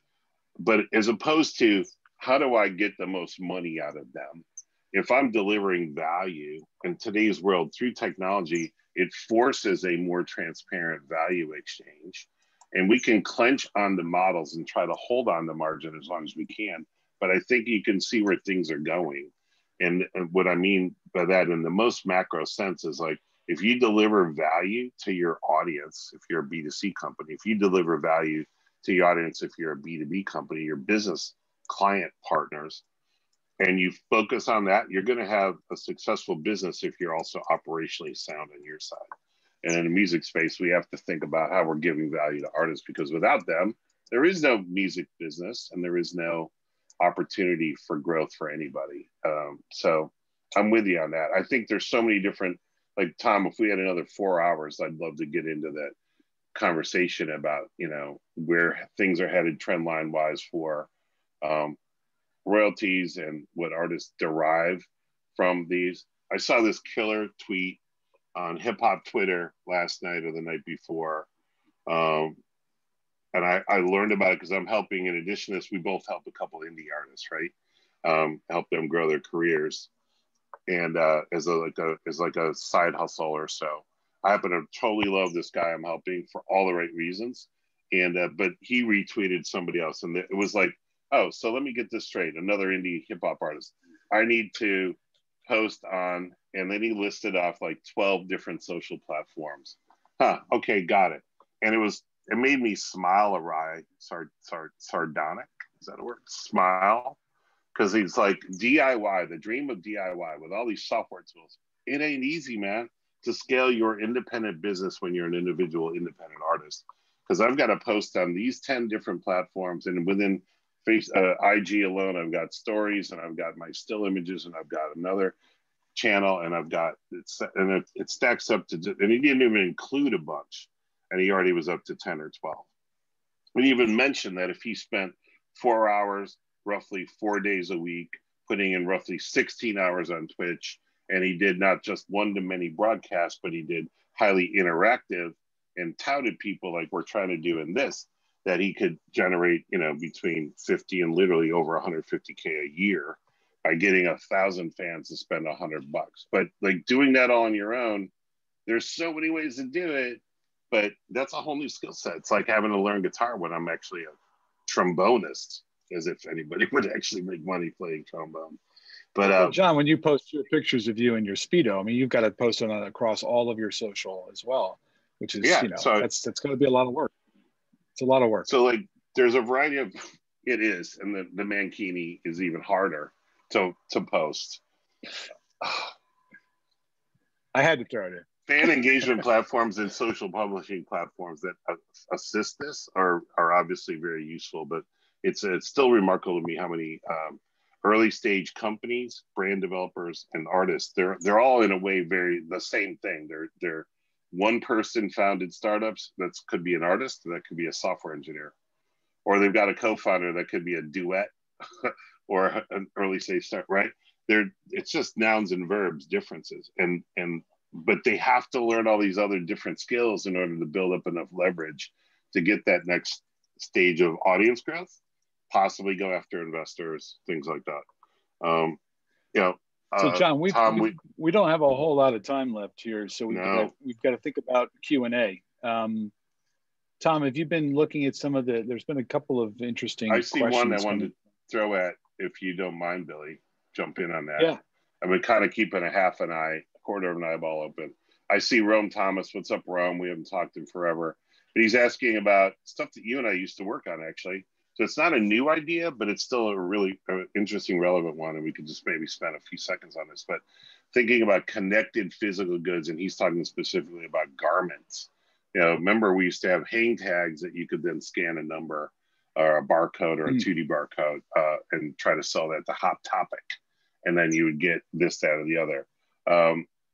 But as opposed to, how do I get the most money out of them? If I'm delivering value in today's world through technology, it forces a more transparent value exchange. And we can clench on the models and try to hold on the margin as long as we can. But I think you can see where things are going. And what I mean by that in the most macro sense is, like, if you deliver value to your audience, if you're a B2C company, if you deliver value to your audience, if you're a B2B company, your business client partners, and you focus on that, you're going to have a successful business if you're also operationally sound on your side. And in the music space, we have to think about how we're giving value to artists, because without them, there is no music business and there is no opportunity for growth for anybody. So I'm with you on that. I think there's so many different, like, Tom, if we had another 4 hours, I'd love to get into that conversation about, where things are headed trend line wise for royalties and what artists derive from these. I saw this killer tweet on hip hop Twitter last night or the night before. I learned about it because I'm helping. In addition to this, we both help a couple indie artists, right? Help them grow their careers, and as like a side hustle or so. I happen to totally love this guy I'm helping for all the right reasons, and but he retweeted somebody else, and it was like, oh, so let me get this straight. Another indie hip hop artist. I need to post on, and then he listed off like 12 different social platforms. Okay, got it. And it made me smile awry, sardonic. Is that a word? Smile. Because he's like, DIY, the dream of DIY with all these software tools. It ain't easy, man, to scale your independent business when you're an individual independent artist. Because I've got to post on these 10 different platforms, and within IG alone, I've got stories, and I've got my still images, and I've got another channel, and I've got it stacks up to, and he didn't even include a bunch, and he already was up to 10 or 12. And he even mentioned that if he spent 4 hours, roughly 4 days a week, putting in roughly 16 hours on Twitch, and he did not just one-to-many broadcasts, but he did highly interactive and touted people like we're trying to do in this, that he could generate, between 50 and literally over 150K a year by getting 1,000 fans to spend $100. But like doing that all on your own, there's so many ways to do it, but that's a whole new skill set. It's like having to learn guitar when I'm actually a trombonist, as if anybody would actually make money playing trombone. But well, John, when you post your pictures of you in your Speedo, I mean, you've got to post it across all of your social as well, which is, that's going to be a lot of work. It's a lot of work. So like, there's a variety of, it is, and the Mankini is even harder to post. I had to throw it in. Fan engagement platforms and social publishing platforms that assist this are obviously very useful, but it's still remarkable to me how many early stage companies, brand developers, and artists, they're all in a way the same thing. They're one person founded startups that could be an artist, that could be a software engineer, or they've got a co-founder that could be a duet or an early stage start, right? It's just nouns and verbs differences, but they have to learn all these other different skills in order to build up enough leverage to get that next stage of audience growth, possibly go after investors, things like that. So John, we don't have a whole lot of time left here, so we've got to think about Q&A. Tom, have you been looking at there's been a couple of interesting questions. I see one I wanted to throw at, if you don't mind, Billy, jump in on that. Yeah. I've been kind of keeping a quarter of an eyeball open. I see Rome Thomas. What's up, Rome? We haven't talked to him forever. But he's asking about stuff that you and I used to work on, actually. So it's not a new idea, but it's still a really interesting, relevant one. And we could just maybe spend a few seconds on this. But thinking about connected physical goods, and he's talking specifically about garments. Remember we used to have hang tags that you could then scan a number or a barcode or a 2D barcode and try to sell that to Hot Topic. And then you would get this, that, or the other.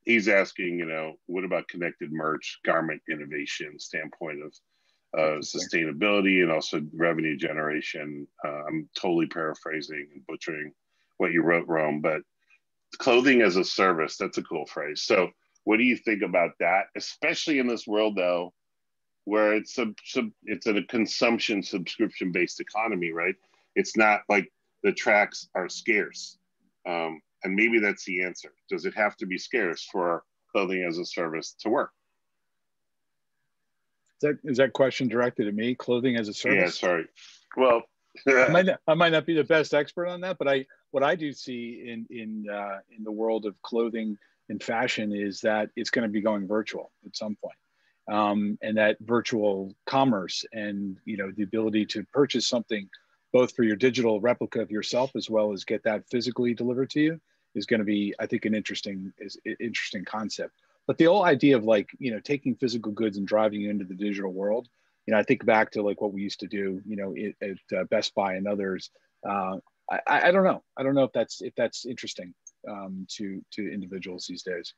He's asking, what about connected merch, garment innovation, standpoint of sustainability and also revenue generation. I'm totally paraphrasing and butchering what you wrote, Rome, but clothing as a service, that's a cool phrase. So what do you think about that, especially in this world, though, where it's a consumption subscription-based economy, right? It's not like the tracks are scarce. And maybe that's the answer. Does it have to be scarce for clothing as a service to work? Is that question directed at me? Clothing as a service? Yeah, sorry. Well, I might not be the best expert on that, but what I do see in the world of clothing and fashion is that it's going to be going virtual at some point, and that virtual commerce and the ability to purchase something both for your digital replica of yourself as well as get that physically delivered to you is going to be, I think, an interesting concept. But the whole idea of taking physical goods and driving you into the digital world, I think back to what we used to do, at Best Buy and others. I don't know. I don't know if that's interesting to individuals these days.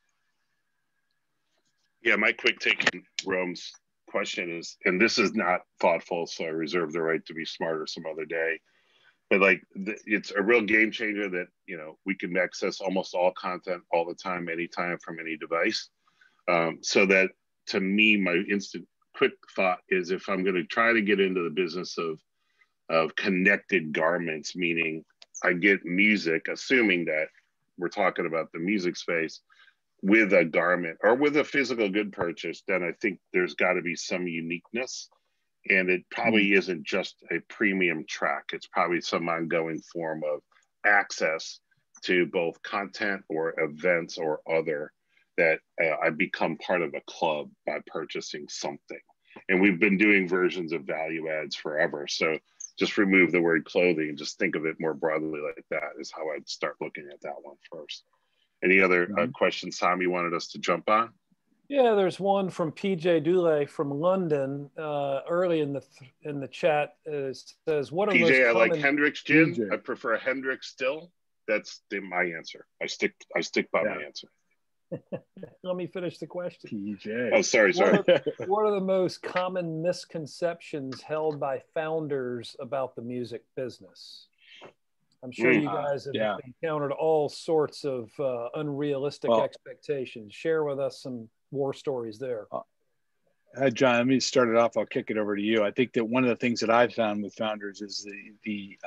Yeah, my quick take on Rome's question is, and this is not thoughtful, so I reserve the right to be smarter some other day. But it's a real game changer that we can access almost all content all the time, anytime, from any device. So that, to me, my instant quick thought is, if I'm going to try to get into the business of connected garments, meaning I get music, assuming that we're talking about the music space, with a garment or with a physical good purchase, then I think there's got to be some uniqueness. And it probably isn't just a premium track. It's probably some ongoing form of access to both content or events or other, that I become part of a club by purchasing something. And we've been doing versions of value adds forever. So just remove the word clothing and just think of it more broadly like that is how I'd start looking at that one first. Any other questions, Tom, you wanted us to jump on? Yeah, there's one from PJ Dule from London early in the chat. Says, what are the most PJ, I like common... Hendrix gin. PJ. I prefer Hendrix still. That's my answer. I stick by my answer. Let me finish the question. PJ. Oh, sorry. What are the most common misconceptions held by founders about the music business? I'm sure you guys have encountered all sorts of unrealistic expectations. Share with us some war stories there. John, let me start it off. I'll kick it over to you. I think that one of the things that I've found with founders is the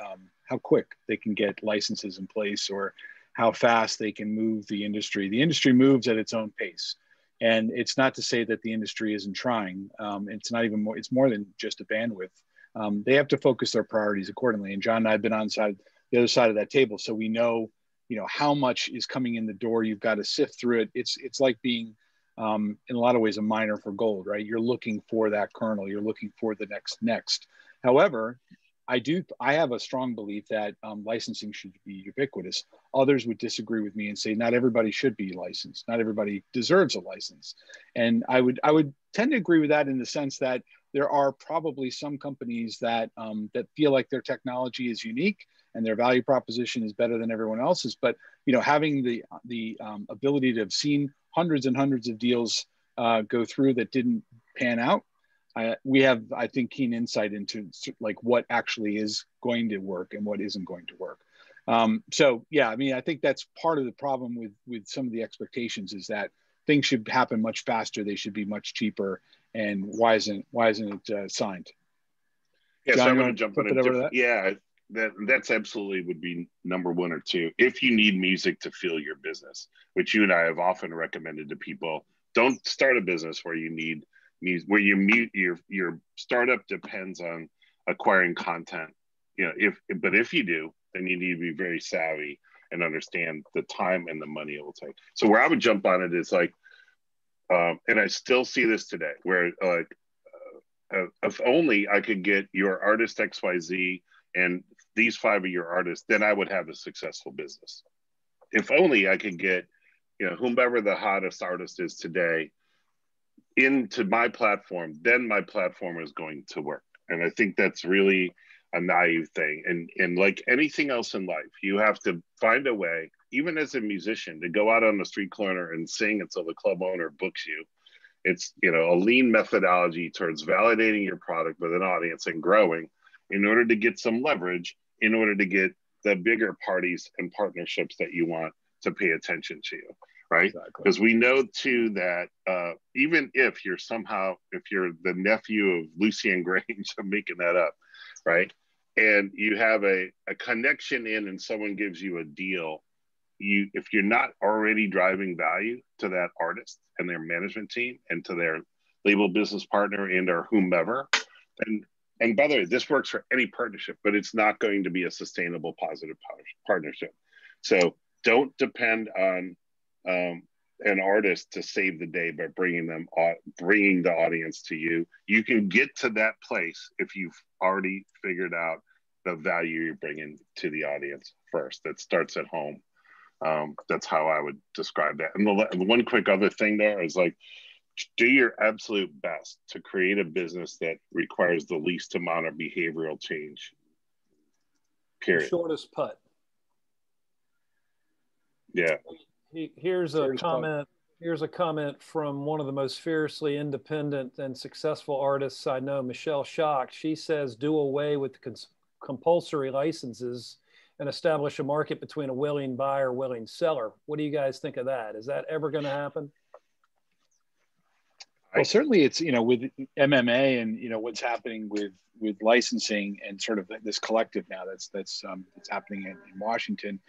how quick they can get licenses in place, or how fast they can move the industry. The industry moves at its own pace. And it's not to say that the industry isn't trying. It's not even more, it's more than just a bandwidth. They have to focus their priorities accordingly. And John and I have been on the other side of that table. So we know, how much is coming in the door. You've got to sift through it. It's like being, in a lot of ways, a miner for gold, right? You're looking for that kernel. You're looking for the next. However, I have a strong belief that licensing should be ubiquitous. Others would disagree with me and say not everybody should be licensed. Not everybody deserves a license. And I would tend to agree with that, in the sense that there are probably some companies that feel like their technology is unique and their value proposition is better than everyone else's. But having the ability to have seen hundreds and hundreds of deals go through that didn't pan out, we have, I think, keen insight into like what actually is going to work and what isn't going to work. So yeah, I mean, I think that's part of the problem with some of the expectations, is that things should happen much faster. They should be much cheaper. And why isn't it signed? Yeah, John, so I'm going to jump in a different. Yeah, that's absolutely would be number one or two. If you need music to fuel your business, which you and I have often recommended to people, don't start a business where you need music, where your startup depends on acquiring content. But if you do, then you need to be very savvy and understand the time and the money it will take. So where I would jump on it is like, and I still see this today, where if only I could get your artist XYZ and these 5 of your artists, then I would have a successful business. If only I could get, whomever the hottest artist is today into my platform, then my platform is going to work. And I think that's really a naive thing. And like anything else in life, you have to find a way, even as a musician, to go out on the street corner and sing until the club owner books you. It's, a lean methodology towards validating your product with an audience and growing, in order to get some leverage, in order to get the bigger parties and partnerships that you want to pay attention to, right? Because we know too that even if you're the nephew of Lucien Grange, I'm making that up, right? And you have a connection and someone gives you a deal, if you're not already driving value to that artist and their management team and to their label business partner and or whomever, and by the way, this works for any partnership, but it's not going to be a sustainable, positive partnership. So don't depend on an artist to save the day by bringing the audience to you. You can get to that place if you've already figured out the value you're bringing to the audience first. That starts at home. That's how I would describe that. And the one quick other thing there is like, do your absolute best to create a business that requires the least amount of behavioral change. Period. The shortest putt. Yeah. Here's a comment. Here's a comment from one of the most fiercely independent and successful artists I know, Michelle Schock. She says, do away with compulsory licenses and establish a market between a willing buyer, willing seller. What do you guys think of that? Is that ever going to happen? Well, certainly it's, with MMA and, what's happening with licensing and sort of this collective now that's happening in Washington.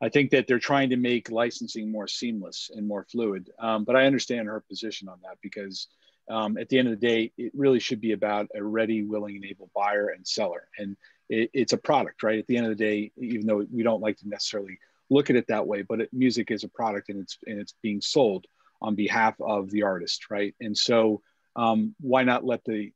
I think that they're trying to make licensing more seamless and more fluid. But I understand her position on that because at the end of the day, it really should be about a ready, willing, and able buyer and seller. And it's a product, right? At the end of the day, even though we don't like to necessarily look at it that way, but music is a product and it's being sold on behalf of the artist, right? And so why not let the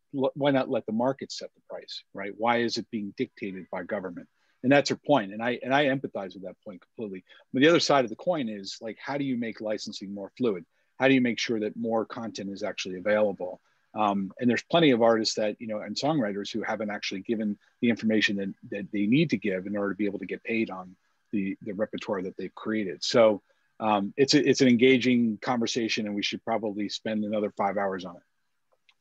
market set the price, right? Why is it being dictated by government? And that's her point. And I empathize with that point completely. But the other side of the coin is like, how do you make licensing more fluid? How do you make sure that more content is actually available? And there's plenty of artists that, and songwriters who haven't actually given the information that they need to give in order to be able to get paid on the repertoire that they've created. So it's an engaging conversation, and we should probably spend another 5 hours on it.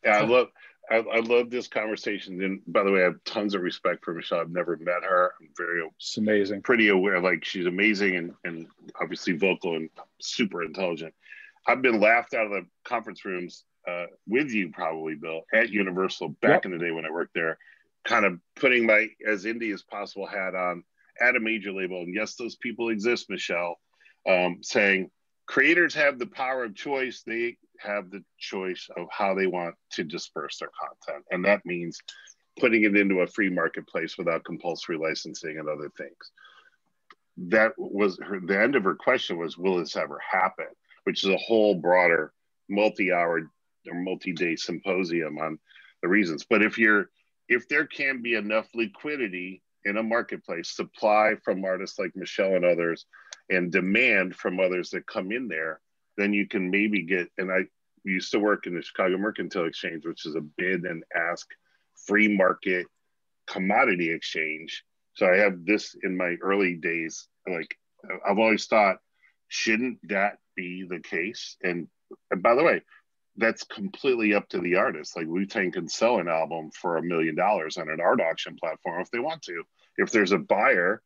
Yeah, I love this conversation. And by the way, I have tons of respect for Michelle. I've never met her. I'm it's amazing. Pretty aware, like she's amazing and obviously vocal and super intelligent. I've been laughed out of the conference rooms with you probably, Bill, at Universal back in the day when I worked there, kind of putting my as indie as possible hat on at a major label. And yes, those people exist, Michelle, saying creators have the power of choice. They have the choice of how they want to disperse their content. And that means putting it into a free marketplace without compulsory licensing and other things. That was the end of her question was, will this ever happen? Which is a whole broader multi-hour or multi-day symposium on the reasons. But if there can be enough liquidity in a marketplace, supply from artists like Michelle and others, and demand from others that come in there, then you can maybe get, and I used to work in the Chicago Mercantile Exchange, which is a bid and ask free market commodity exchange. So I have this in my early days, like I've always thought, shouldn't that be the case? And by the way, that's completely up to the artist. Like Wu-Tang can sell an album for $1 million on an art auction platform if they want to. If there's a buyer,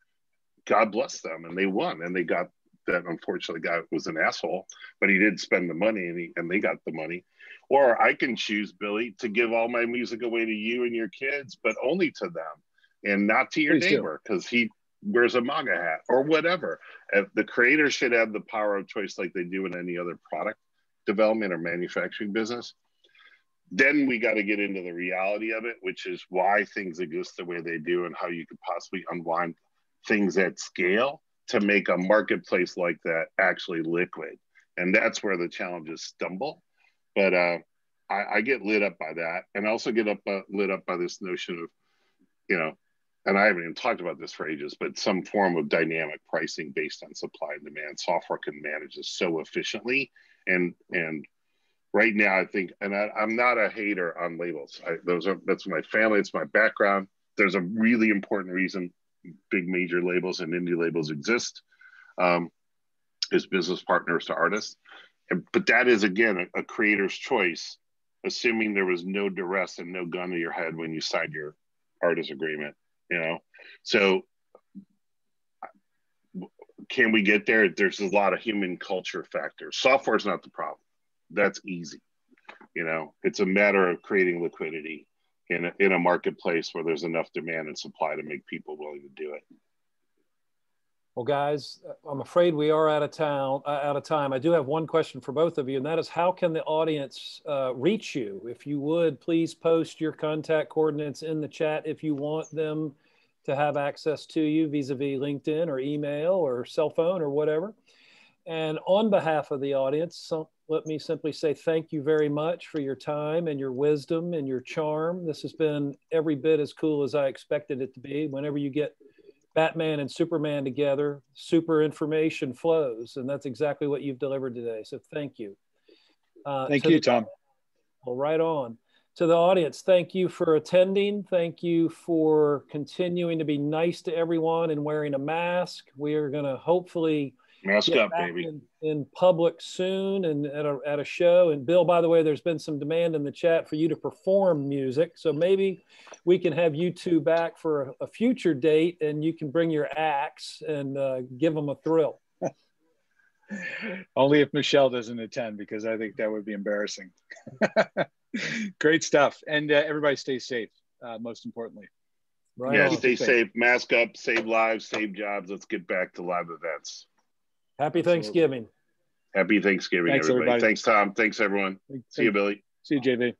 God bless them, and they won, and they got that. Unfortunately, guy was an asshole, but he did spend the money, and they got the money. Or I can choose, Billy, to give all my music away to you and your kids, but only to them, and not to your neighbor because he wears a MAGA hat or whatever. The creators should have the power of choice like they do in any other product development or manufacturing business. Then we got to get into the reality of it, which is why things exist the way they do and how you could possibly unwind things at scale to make a marketplace like that actually liquid. And that's where the challenges stumble. But I get lit up by that. And I also get lit up by this notion of, and I haven't even talked about this for ages, but some form of dynamic pricing based on supply and demand. Software can manage this so efficiently. And right now, I think, and I'm not a hater on labels. That's my family. It's my background. There's a really important reason big major labels and indie labels exist as business partners to artists. But that is, again, a creator's choice, assuming there was no duress and no gun to your head when you signed your artist agreement, So can we get there? There's a lot of human culture factors. Software is not the problem. That's easy. It's a matter of creating liquidity in a marketplace where there's enough demand and supply to make people willing to do it. Well, guys, I'm afraid we are out of time. I do have one question for both of you, and that is, how can the audience reach you? If you would, please post your contact coordinates in the chat if you want them to have access to you vis-a-vis LinkedIn or email or cell phone or whatever. And on behalf of the audience, let me simply say thank you very much for your time and your wisdom and your charm. This has been every bit as cool as I expected it to be. Whenever you get Batman and Superman together, super information flows, and that's exactly what you've delivered today. So thank you. Thank you, Tom. Well, right on. To the audience, thank you for attending. Thank you for continuing to be nice to everyone and wearing a mask. We are going to hopefully mask up, baby, in public soon and at a show. And Bill, by the way, there's been some demand in the chat for you to perform music. So maybe we can have you two back for a future date and you can bring your axe and give them a thrill. Only if Michelle doesn't attend, because I think that would be embarrassing. Great stuff. And everybody stay safe, most importantly. Right Yeah, on. stay safe, mask up, save lives, save jobs. Let's get back to live events. Happy Thanksgiving. Happy Thanksgiving, Thanks, everybody. everybody. Thanks, Tom. Thanks, everyone. See you, Billy. See you, JV.